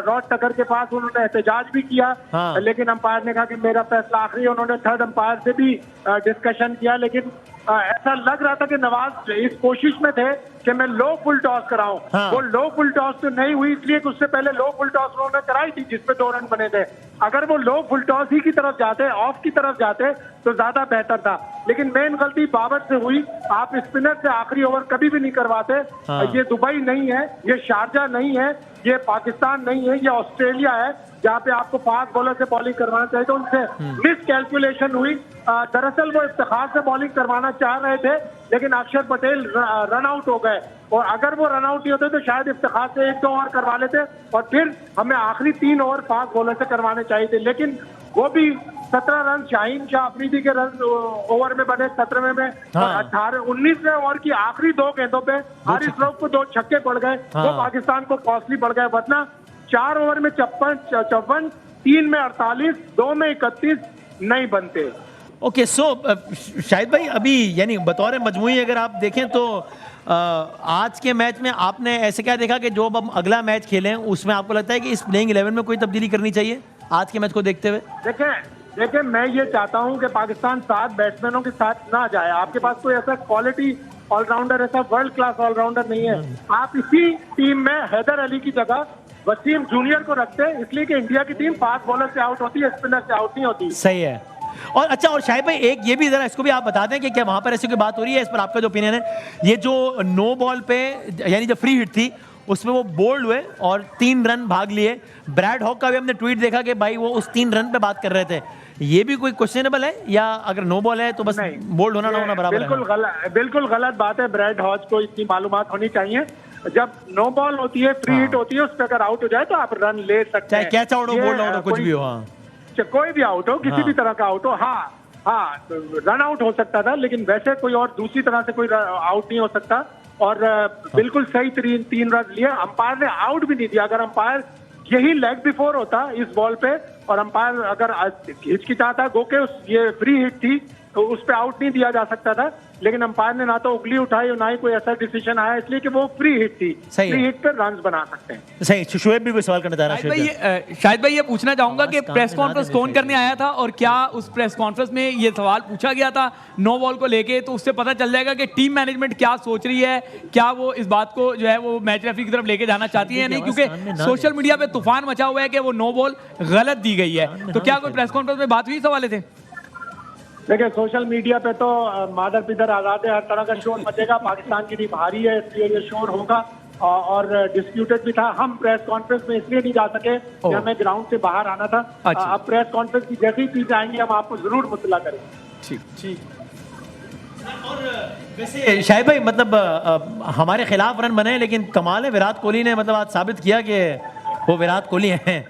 रॉड टकर के पास, उन्होंने एहतजाज भी किया, लेकिन अंपायर ने कहा कि मेरा फैसला आखिरी। उन्होंने थर्ड अंपायर से भी डिस्कशन किया, लेकिन ऐसा लग रहा था कि नवाज इस कोशिश में थे कि मैं लो फुल टॉस कराऊं। वो लो फुल टॉस तो नहीं हुई, इसलिए कि उससे पहले लो फुल टॉस उन्होंने कराई थी जिसपे 2 रन बने थे। अगर वो लो फुल टॉस ही की तरफ जाते, ऑफ की तरफ जाते तो ज्यादा बेहतर था। लेकिन मेन गलती बाबर से हुई। आप स्पिनर से आखिरी ओवर कभी भी नहीं करवाते। ये दुबई नहीं है, ये शारजा नहीं है, ये पाकिस्तान नहीं है, ये ऑस्ट्रेलिया है जहाँ पे आपको फास्ट बॉलर से बॉलिंग करवाना चाहिए। तो उनसे मिस कैलकुलेशन हुई। दरअसल वो इफ्तिखार से बॉलिंग करवाना चाह रहे थे, लेकिन अक्षर पटेल रन आउट हो गए, और अगर वो रन आउट नहीं होते तो शायद इफ्तिखार से 1-2 ओवर करवा लेते और फिर हमें आखिरी 3 ओवर फास्ट बॉलर से करवाने चाहिए थे। लेकिन वो भी 17 रन शाहीन शाह अफरीदी के रन ओवर में बने 17वें में, और 19वें ओवर की आखिरी 2 गेंदों पे हारिस रऊफ को 2 छक्के पड़ गए। वो पाकिस्तान को कॉस्टली पड़ गए, वरना 4 ओवर में 54, 3 में 48, 2 में 31 नहीं बनते। ओके सो शाहिद भाई अभी यानी बतौर मजमूई अगर आप देखें तो आज के मैच में आपने ऐसे क्या देखा कि जो अब हम अगला मैच खेलें उसमें आपको लगता है कि इस प्लेइंग 11 में कोई तब्दीली करनी चाहिए आज के मैच को देखते हुए? देखिए मैं ये चाहता हूं कि पाकिस्तान 7 बैट्समैनों के साथ ना जाए। आपके पास कोई ऐसा क्वालिटी ऑलराउंडर, ऐसा वर्ल्ड क्लास ऑलराउंडर नहीं है। आप इसी टीम में हैदर अली की जगह वसीम जूनियर को रखते हैं, इसलिए कि इंडिया की टीम फास्ट बॉलर से आउट होती है, स्पिनर से आउट नहीं होती। सही है। और अच्छा, और शाहिद भाई एक ये भी जरा इसको भी आप बता दें कि क्या वहां पर ऐसी कोई बात हो रही है, इस पर आपका जो ओपिनियन है? ये जो नो बॉल पे यानी जो फ्री हिट थी उसमें वो बोल्ड हुए और 3 रन भाग लिए। ब्रैड हॉक का भी हमने ट्वीट देखा कि भाई वो उस 3 रन पे बात कर रहे थे। ये भी कोई क्वेश्चनेबल है, या अगर नो बॉल है तो बस बोल्ड होना ना होना बराबर है? बिल्कुल गलत बात है। ब्रैड हॉक को इतनी मालूमात होनी चाहिए। जब नो बॉल होती है, फ्री हिट होती है, उस पर अगर आउट हो जाए तो आप रन ले सकते हैं, चाहे कैच आउट हो, बोल्ड आउट हो, कुछ भी हो, कोई भी आउट हो, किसी भी तरह का आउट हो। हाँ रन आउट हो सकता था, लेकिन वैसे कोई और दूसरी तरह से कोई आउट नहीं हो सकता। और बिल्कुल सही 3 रन लिए। अंपायर ने आउट भी नहीं दिया। अगर अंपायर यही लेग बिफोर होता इस बॉल पे और अंपायर अगर हिचकिचाता गो के ये फ्री हिट थी तो उस पर आउट नहीं दिया जा सकता था, लेकिन अंपायर ने ना तो उंगली उठाई और ना ही कोई ऐसा डिसीजन आया, इसलिए कि वो फ्री हिट थी। सही है। फ्री हिट पर रन बना सकते हैं। सही। शोएब भी कोई सवाल करना चाह रहा है। शाहिद भाई ये पूछना चाहूंगा कि काम प्रेस में ना कॉन्फ्रेंस देने कौन करने आया था और क्या उस प्रेस कॉन्फ्रेंस में ये सवाल पूछा गया था नो बॉल को लेके, तो उससे पता चल जाएगा कि टीम मैनेजमेंट क्या सोच रही है, क्या वो इस बात को जो है वो मैच रेफरी की तरफ लेके जाना चाहती है या नहीं, क्योंकि सोशल मीडिया पे तूफान मचा हुआ है कि वो नो बॉल गलत दी गई है। तो क्या कोई प्रेस कॉन्फ्रेंस में बात हुई इस हवाले से? देखिए सोशल मीडिया पे तो मादर पिदर आजाद है, हर तरह का शोर मचेगा। पाकिस्तान की टीम हारी है इसलिए ये शोर होगा और डिस्प्यूटेड भी था। हम प्रेस कॉन्फ्रेंस में इसलिए नहीं जा सके कि हमें ग्राउंड से बाहर आना था। अब प्रेस कॉन्फ्रेंस की जैसी चीजें आएंगी हम आपको जरूर मुतला करेंगे। ठीक। और वैसे शाहिद भाई मतलब हमारे खिलाफ रन बने, लेकिन कमाल है विराट कोहली ने मतलब आज साबित किया कि वो विराट कोहली हैं।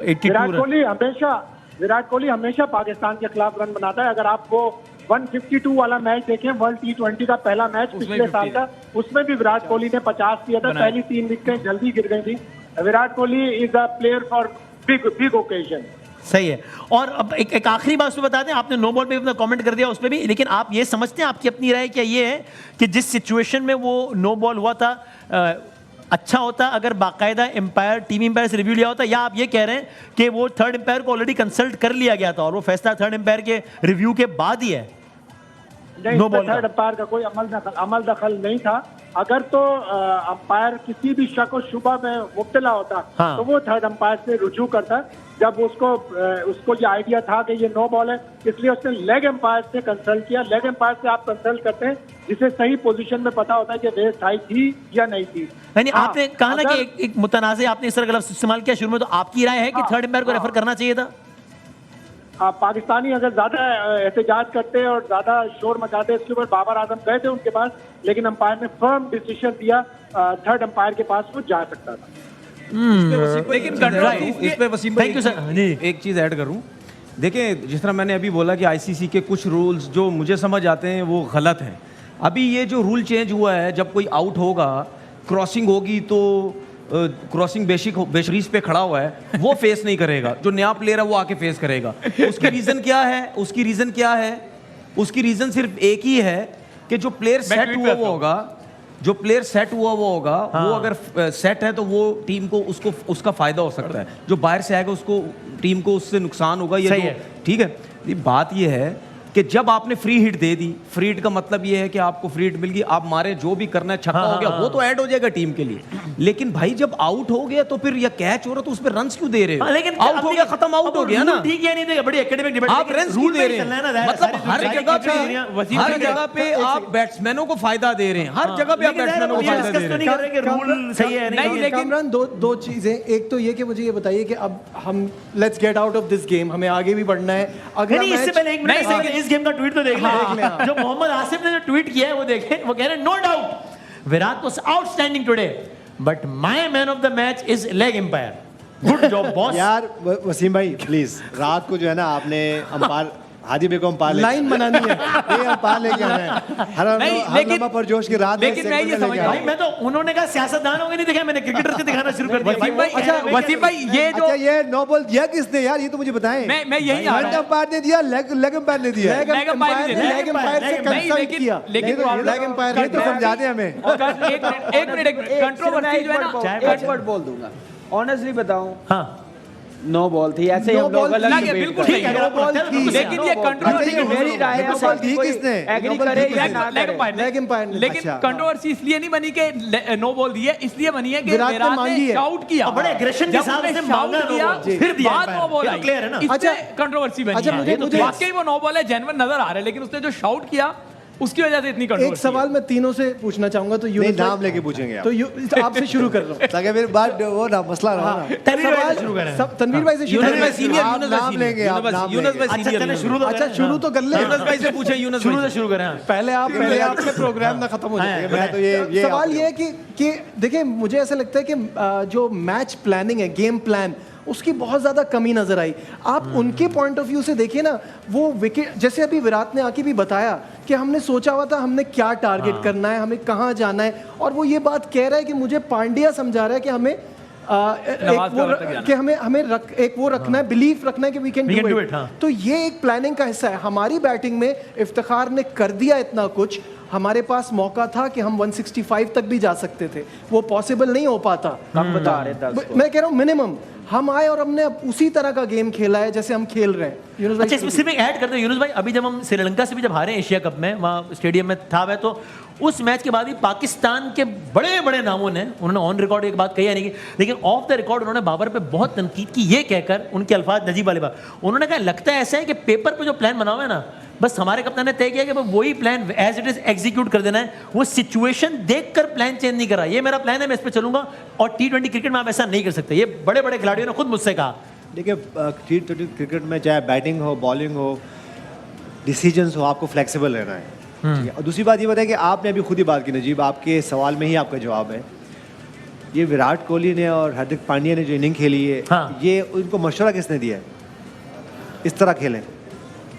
82 विराट कोहली हमेशा पाकिस्तान के खिलाफ रन बनाता है। अगर आप वो 152 वाला मैच देखें, वर्ल्ड T20 का पहला मैच पिछले साल का, उसमें भी विराट कोहली ने 50 किया था। पहली 3 विकेटें जल्दी गिर गई थी। Virat Kohli is a player for big occasion. सही है। और अब एक आखिरी बात उसमें बता दें, आपने नो बॉल पे अपना कमेंट कर दिया उस पर भी, लेकिन आप ये समझते हैं, आपकी अपनी राय क्या ये है कि जिस सिचुएशन में वो नो बॉल हुआ था अच्छा होता अगर बाकायदा एम्पायर टीम एम्पायर से रिव्यू लिया होता, या आप ये कह रहे हैं कि वो थर्ड एम्पायर को ऑलरेडी कंसल्ट कर लिया गया था और वो फैसला थर्ड एम्पायर के रिव्यू के बाद ही है? नो बॉल थर्ड अंपायर का कोई अमल दखल नहीं था। अगर तो अंपायर किसी भी शक और शुबा में मुब्तला होता तो वो थर्ड अंपायर से रुजू करता। जब उसको ये आइडिया था कि ये नो बॉल है, इसलिए उसने लेग एम्पायर से कंसल्ट किया। लेग एम्पायर से आप कंसल्ट करते हैं जिसे सही पोजीशन में पता होता है कि रेस हाई थी या नहीं थी। यानी आपने कहा ना कि एक मुतनाज़े आपने इस तरह का लफ्ज़ इस्तेमाल किया शुरू में, तो आपकी राय है कि थर्ड एम्पायर को रेफर करना चाहिए था? पाकिस्तानी अगर ज्यादा एहतजाज करते और ज्यादा शोर मचाते, इसके ऊपर बाबर आजम गए थे उनके पास, लेकिन अंपायर ने फर्म डिसीजन दिया थर्ड अंपायर के पास वो जा सकता था। लेकिन इस पे वसीम भाई एक चीज ऐड करूं। देखिए जिस तरह मैंने अभी बोला कि आईसीसी के कुछ रूल्स जो मुझे समझ आते हैं वो गलत हैं। अभी ये जो रूल चेंज हुआ है, जब कोई आउट होगा, क्रॉसिंग होगी तो क्रॉसिंग बेशरीज पे खड़ा हुआ है वो फेस नहीं करेगा, जो नया प्लेयर है वो आके फेस करेगा। उसकी रीजन क्या है? उसकी रीजन सिर्फ एक ही है कि जो प्लेयर सेट हुआ वो होगा, वो अगर सेट है तो वो टीम को उसका फायदा हो सकता है। जो बाहर से आएगा उसको टीम को उससे नुकसान होगा। ये ठीक है। बात ये है कि जब आपने फ्री हिट दे दी, फ्री हिट का मतलब ये है कि आपको फ्री हिट मिल गई, आप मारे, जो भी करना है, छक्का हो गया वो तो ऐड हो जाएगा टीम के लिए। लेकिन भाई जब आउट हो गया तो फिर या कैच हो रहा तो उस पर रन्स क्यों दे रहे हो? लेकिन आउट हो गया, खत्म, आउट हो गया ना। ठीक है, नहीं देगा, बड़ी एकेडमिक डिबेट। आप रन्स क्यों दे रहे हैं? मतलब हर जगह पे आप बैट्समैनों को फायदा दे रहे हैं, हर जगह पे आप बैट्समैनों को फायदा दे रहे हैं। रूल सही है नहीं, लेकिन कामरान दो चीजें, एक तो ये कि मुझे ये बताइए कि अब हम let's get out of this game, हमें आगे भी बढ़ना है। अगला मैच, इससे पहले एक मिनट इस गेम का ट्वीट तो देख लें। जो मोहम्मद आसिफ ने जो ट्वीट किया है वो देखें। वो कह रहे हैं no doubt Virat was outstanding today but my man of the match is leg umpire. Good job boss. यार वसीम भाई प्लीज, रात को जो है ना आपने अंपायर हादी बेगम अंपायर लाइन बनानी है, ये अंपायर लेके आना है हर लम्हा पर जोश की रात। लेकिन मैं ये समझ भाई मैं तो उन्होंने कहा सियासतदान होंगे नहीं दिखा, मैंने क्रिकेटर से दिखाना शुरू कर दिया। वसीम भाई ये जो ये नो बॉल दिया किसने यार, ये तो मुझे बताएं। मैं यही आ रहा हूं। अंपायर ने दिया, लेग अंपायर ने दिया। लेग एम्पायर से कंसल्ट किया, लेकिन लेग अंपायर ने तो समझा दे हमें। एक मिनट कंट्रोवर्सी जो है ना, एक वर्ड बोल दूंगा, ऑनेस्टली बताऊं, हाँ नो बॉल थी, ऐसे ही हम लोग अलग लगे, बिल्कुल डिबेट सही है। लेकिन ये कंट्रोवर्सी मेरी राय है, नो दी किसने? एग्री करे या ना करे। लेग एम्पायर ने। लेकिन कंट्रोवर्सी इसलिए नहीं बनी कि नो बॉल दी है, इसलिए बनी है कि विराट ने विराट मांगी ने है। शाउट किया, बड़े एग्रेशन के साथ से मांगा शाउट किया, फिर दिया बाद नो बॉल आई। क्लियर है ना? अच्छा कंट्रोवर्सी बनी अच्छा, है। मुझे वाकई वो नो बॉल है, जेन्युइन नजर आ रहा है, लेकिन उसने जो शाउट किया उसकी वजह से इतनी एक कंट्रोवर्सी। सवाल मैं तीनों से पूछना चाहूंगा, तो नहीं, नाम लेके पूछेंगे आप। तो आपसे शुरू कर रहा हूं। ताकि मेरी बात वो ना मसला रहा ना। तनवीर भाई से शुरू करें। तनवीर भाई से शुरू यूनुस भाई करें। सीनियर, आप यूनुस भाई नाम लेंगे, आप सीनियर, नाम यूनुस भाई लेंगे। सीनियर। चलें, शुरू तो अच्छा करें। शुरू तो कर ले। यूनुस भाई से पूछे, यूनुस शुरू भाई से शुरू करें। हाँ। पहले आपने प्रोग्राम ना खत्म हो जाए। मैं तो ये सवाल ये है कि देखिए मुझे ऐसा लगता है कि जो मैच प्लानिंग है, गेम प्लान, उसकी बहुत ज़्यादा कमी नज़र आई। आप उनके पॉइंट ऑफ व्यू से देखिए ना, वो विकेट जैसे अभी विराट ने आके भी बताया कि हमने सोचा हुआ था हमने क्या टारगेट करना है, हमें कहाँ जाना है, और वो ये बात कह रहा है कि मुझे पांड्या समझा रहा है कि हमें नवाज का तक जाना। कि हमें एक वो रखना है, बिलीफ रखना है कि वी कैन डू इट। हाँ। तो ये एक प्लानिंग का हिस्सा है। हमारी बैटिंग में इफ्तिखार ने कर दिया इतना कुछ, हमारे पास मौका था कि हम 165 तक भी जा सकते थे, वो पॉसिबल नहीं हो पाता। कम बता रहे 10 को। मैं कह रहा हूँ मिनिमम हम आए और हमने अब उसी तरह का गेम खेला है जैसे हम खेल रहे हैं। यूनुस भाई, अच्छा, इसमें सिर्फ एक ऐड करते हैं यूनुस भाई, अभी जब हम श्रीलंका से भी जब हारे एशिया कप में, वहाँ स्टेडियम में था मैं, तो उस मैच के बाद ही पाकिस्तान के बड़े बड़े नामों ने, उन्होंने ऑन रिकॉर्ड एक बात कही है नहीं, लेकिन ऑफ द रिकॉर्ड उन्होंने बाबर पे बहुत तनकीद की, ये कहकर, उनके अल्फाज नजीब वाले बात, उन्होंने कहा लगता है ऐसा है कि पेपर पे जो प्लान बना हुआ है ना, बस हमारे कप्तान ने तय किया कि वही plan as it is execute कर देना है, वो सिचुएशन देखकर प्लान चेंज नहीं करा, ये मेरा प्लान है, मैं इस पे चलूंगा, और T20 क्रिकेट में आप ऐसा नहीं कर सकते। ये बड़े बड़े खिलाड़ियों ने खुद मुझसे कहा। देखिए T20 क्रिकेट में चाहे बैटिंग हो, बॉलिंग हो, डिसीजंस हो, आपको फ्लेक्सिबल रहना है, ठीक है। और दूसरी बात ये बताए कि आपने अभी खुद ही बात की नजीब, आपके सवाल में ही आपका जवाब है, ये विराट कोहली ने और हार्दिक पांड्या ने जो इनिंग खेली है, हाँ। ये उनको मशवरा किसने दिया है इस तरह खेलें?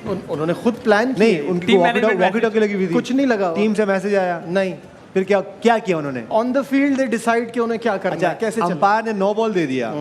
उन्होंने खुद प्लान नहीं, उनकी टीम वॉकी मैनेजमेंट टॉकी लगी हुई थी, कुछ नहीं लगा। टीम से मैसेज आया नहीं, फिर क्या क्या किया उन्होंने? On the field they decide कि उन्हें क्या करना है, कैसे चलना है। अंपायर ने नो बॉल दे दिया,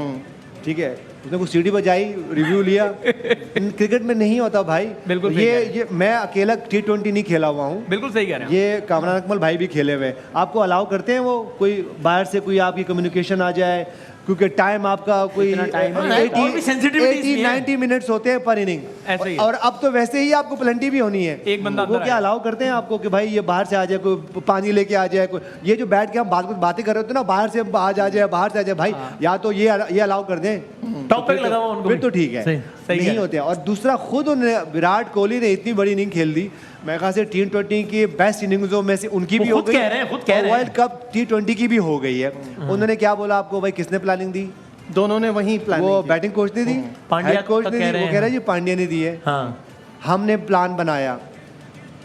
ठीक है, उसने कुछ सीढ़ी बजाई, रिव्यू लिया। क्रिकेट में नहीं होता भाई, बिल्कुल सही ये मैं अकेला T20 नहीं खेला हुआ हूँ, बिल्कुल सही कह रहे हैं। ये कामरान अकमल भाई भी खेले हुए। आपको अलाउ करते हैं वो कोई बाहर से कोई आपकी कम्युनिकेशन आ जाए, क्योंकि टाइम आपका कोई और भी sensitivities भी हैं। 90 मिनट्स होते हैं पर इनिंग, ऐसे ही है। और अब तो वैसे ही आपको प्लेंटी भी होनी है, एक बंदा वो अंदर क्या आएगा। अलाउ करते हैं आपको कि भाई ये बाहर से आ जाए, कोई पानी लेके आ जाए, कोई ये जो बैठ के हम बातें कर रहे होते हैं ना, बाहर से आज आ जाए, बाहर से आ जाए भाई, या तो ये अलाउ कर दें, टॉप पे लगा हुआ उनको फिर भी। तो ठीक है, सही नहीं होते हैं। और दूसरा खुद विराट कोहली ने इतनी बड़ी इनिंग खेल दी, मैं कहा से T20 की बेस्ट इनिंग्सों में से उनकी भी वो हो खुद गई, कह रहे हैं, खुद कह रहे हैं। वर्ल्ड कप T20 की भी हो गई है। उन्होंने क्या बोला आपको भाई, किसने प्लानिंग दी? दोनों ने वही प्लान वो बैटिंग कोच ने दी, पांड्या हेड कोच का ने कह दी, रहे वो हैं। कह रहे हैं जी पांड्या ने दी है, हाँ, हमने प्लान बनाया।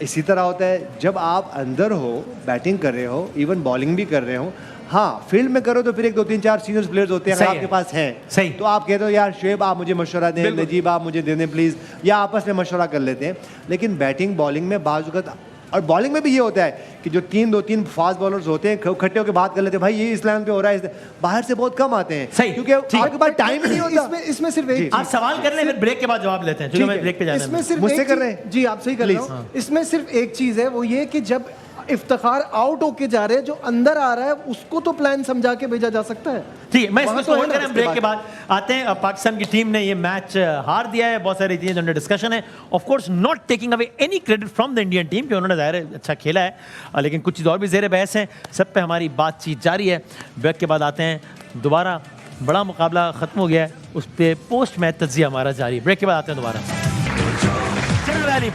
इसी तरह होता है जब आप अंदर हो, बैटिंग कर रहे हो, इवन बॉलिंग भी कर रहे हो, हाँ फील्ड में करो तो फिर एक 2-3-4 सीनियर प्लेयर्स होते हैं, अगर सही आपके है। पास हैं सही। तो आप कहते हो यार शुएब आप मुझे मशवरा दें, नजीब आप मुझे दे दें प्लीज़, या आपस में मशवरा कर लेते हैं। लेकिन बैटिंग बॉलिंग में बाज़ वक़्त, और बॉलिंग में भी ये होता है कि जो 2-3 फास्ट बॉलर्स होते हैं इकट्ठे होकर बात कर लेते हैं, भाई ये इस लाइन पे हो रहा है, बाहर से बहुत कम आते हैं, सही, क्योंकि ठीक। आपके पास टाइम नहीं होता। इसमें सिर्फ एक आप सवाल कर लें, फिर ब्रेक के बाद जवाब लेते हैं, क्योंकि हमें ब्रेक पे जाना इसमें है। सिर्फ मुझसे एक कर चीज- रहे हैं? जी आप सही कर रहे Please। हो। इसमें सिर्फ एक चीज है, वो ये कि जब इफ्तिखार आउट होके जा रहे हैं, जो अंदर आ रहा है उसको तो प्लान समझा के भेजा जा सकता है। ठीक है, मैं वहाँ इसमें तो है होल्ड ना करें, इसके ब्रेक बाद। के बाद आते हैं। पाकिस्तान की टीम ने ये मैच हार दिया है, बहुत सारी चीजें अंडर डिस्कशन है, of course not taking away any credit from the Indian team, कि उन्होंने ज़ाहिर है अच्छा खेला है, लेकिन कुछ चीज़ और भी ज़ेर बहस है। सब पे हमारी बातचीत जारी है। ब्रेक के बाद आते हैं दोबारा, बड़ा मुकाबला खत्म हो गया है, उस पर पोस्ट मैच तज्जिया हमारा जारी है। ब्रेक के बाद आते हैं दोबारा।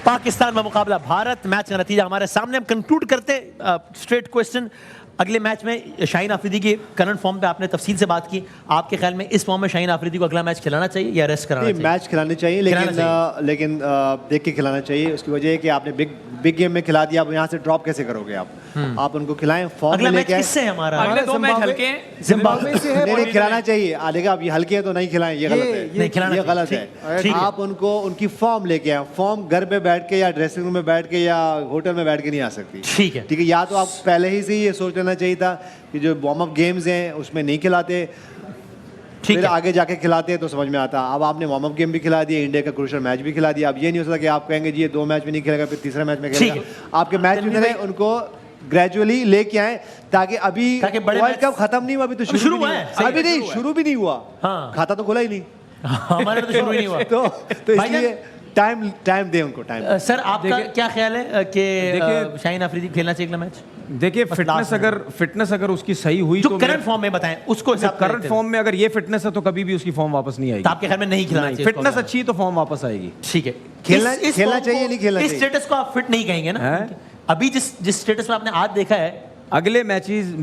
पाकिस्तान में मुकाबला भारत, मैच का नतीजा हमारे सामने। हम कंक्लूड करते स्ट्रेट क्वेश्चन, अगले मैच में शाहीन आफरीदी के करंट फॉर्म पे आपने तफसील से बात की, आपके ख्याल में इस फॉर्म में शाहीन आफरीदी को अगला मैच खिलाना चाहिए या रेस्ट कराना चाहिए? मैच खिलाने चाहिए, लेकिन देख के खिलाना चाहिए। उसकी वजह है कि आपने बिग गेम में खिला दिया, अब यहाँ से ड्रॉप कैसे करोगे आप उनको खिलाएं, फॉर्म अगला में मैच लेके आए। किससे है हमारा? अगले 2 मैच जिम्बाब्वे- हल्के हैं। जिम्बाब्वे से है। नहीं खिलाना चाहिए, आलेगा अब ये हल्के हैं तो नहीं खिलाएं, ये गलत है, नहीं खिलाना ये चाहिए। गलत ठीक है। है। आप उनको उनकी फॉर्म लेके आए, फॉर्म घर पे बैठ के या ड्रेसिंग रूम में बैठ के या होटल में बैठ के नहीं आ सकती, ठीक है। ठीक है। या तो आप पहले ही से ये सोच लेना चाहिए था कि जो वार्म अप गेम्स हैं उसमें नहीं खिलाते, ठीक फिर है। आगे जाके खिलाते हैं तो समझ में आता। अब आपने वार्म अप गेम भी खिला दिया, इंडिया का क्रूशियल मैच भी खिला दिया। अब ये नहीं हो सकता कि आप कहेंगे जी ये 2 मैच में नहीं खेलेगा, फिर तीसरा मैच में ठीक खेलेगा। आपके मैच में रहे, उनको ग्रेजुअली लेके आए, ताकि अभी ताकि बड़े वर्ल्ड मैच- कप खत्म नहीं हुआ, अभी तो अभी शुरू शुरू भी हुआ नहीं है, सही अभी है, नहीं, शुरू हुआ है। शुरू भी नहीं हुआ, हाँ। खाता तो खुला ही नहीं। हमारे तो शुरू ही नहीं हुआ। तो भाईजान, इसलिए टाइम दे उनको, टाइम। सर आपका क्या ख्याल है कि देखिए- शाहीन आफरीदी खेलना चाहिए अगला मैच? देखिए बस फिटनेस last अगर उसकी सही हुई जो तो करंट फॉर्म में बताएं उसको हिसाब से करंट देखते हैं। फॉर्म में अगर ये फिटनेस है तो कभी भी उसकी फॉर्म वापस नहीं तो आएगी। आपके ख्याल में नहीं खिलाना चाहिए इसको फिटनेस अगला अच्छी है तो फॉर्म वापस आएगी। ठीक है। खेलना इस खेलना फॉर्म चाहिए, को- नहीं खेलना इस चाहिए। स्टेटस को आप फिट नहीं कहेंगे ना? हैं? अभी जिस स्टेटस में आपने आज देखा है, अगले मैचेस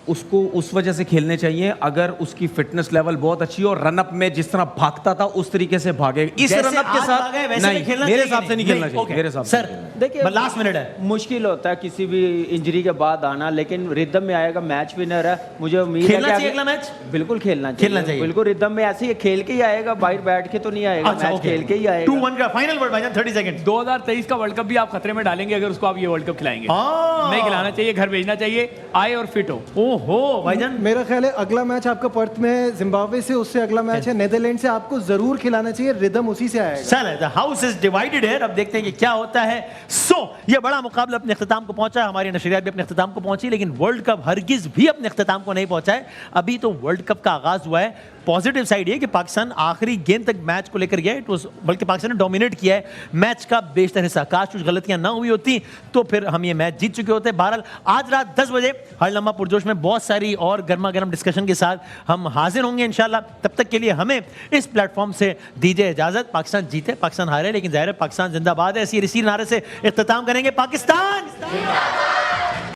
उसको उस वजह से खेलने चाहिए अगर उसकी फिटनेस लेवल बहुत अच्छी हो, रनअप में जिस तरह भागता था उस तरीके से भागेगा। इस जैसे रनअप के आज साथ भागा है, वैसे नहीं, में खेलना मेरे चाहिए हिसाब से नहीं खेलना ओके। चाहिए, मेरे हिसाब से सर देखिए, लास्ट मिनट है, मुश्किल होता है किसी भी इंजरी के बाद आना, लेकिन रिदम में आएगा, मैच विनर है, मुझे उम्मीद है खेलना कि चाहिए आगे- अगला मैच? बिल्कुल खेलना खेलना चाहिए। बिल्कुल रिदम में ऐसे ही खेल के ही आएगा, बाहर बैठ के तो नहीं आएगा, अच्छा मैच खेल के ही आएगा। 2-1 का फाइनल वर्ड भाईजान, 30 सेकंड। 2023 का वर्ल्ड कप भी आप खतरे में डालेंगे अगर उसको आप ये वर्ल्ड कप खिलाएंगे। हाँ। नहीं खिलाना चाहिए, घर भेजना चाहिए, आए और फिट हो। ओह ओहो भाईजान, मेरा ख्याल है अगला मैच आपका पर्थ में है जिम्बाब्वे से, उससे अगला मैच है नेदरलैंड से, आपको जरूर खिलाना चाहिए, रिदम उसी से आएगा। चल द हाउस इज डिवाइडेड है, अब देखते हैं कि क्या होता है। सो ये बड़ा मुकाबला अपने इख्तिताम को पहुंचा, हमारी नशरियात भी अपने इख्तिताम को पहुंची, लेकिन वर्ल्ड कप हरगिज भी अपने इख्तिताम को नहीं पहुंचा है। अभी तो वर्ल्ड कप का आगाज हुआ है। पॉजिटिव साइड ये कि पाकिस्तान आखिरी गेंद तक मैच को लेकर गया, इट वाज, बल्कि पाकिस्तान ने डोमिनेट किया है मैच का बेशतर हिस्सा। काश कुछ गलतियां ना हुई होती तो फिर हम ये मैच जीत चुके होते। बहरहाल आज रात 10 बजे हर लम्हा पुरजोश में बहुत सारी और गर्मा गर्म डिस्कशन के साथ हम हाजिर होंगे इंशाल्लाह। तब तक के लिए हमें इस प्लेटफॉर्म से दीजिए इजाजत। पाकिस्तान जीते, पाकिस्तान हारे, लेकिन जाहिर है पाकिस्तान जिंदाबाद है, इसी नारे से इख्तिताम करेंगे। पाकिस्तान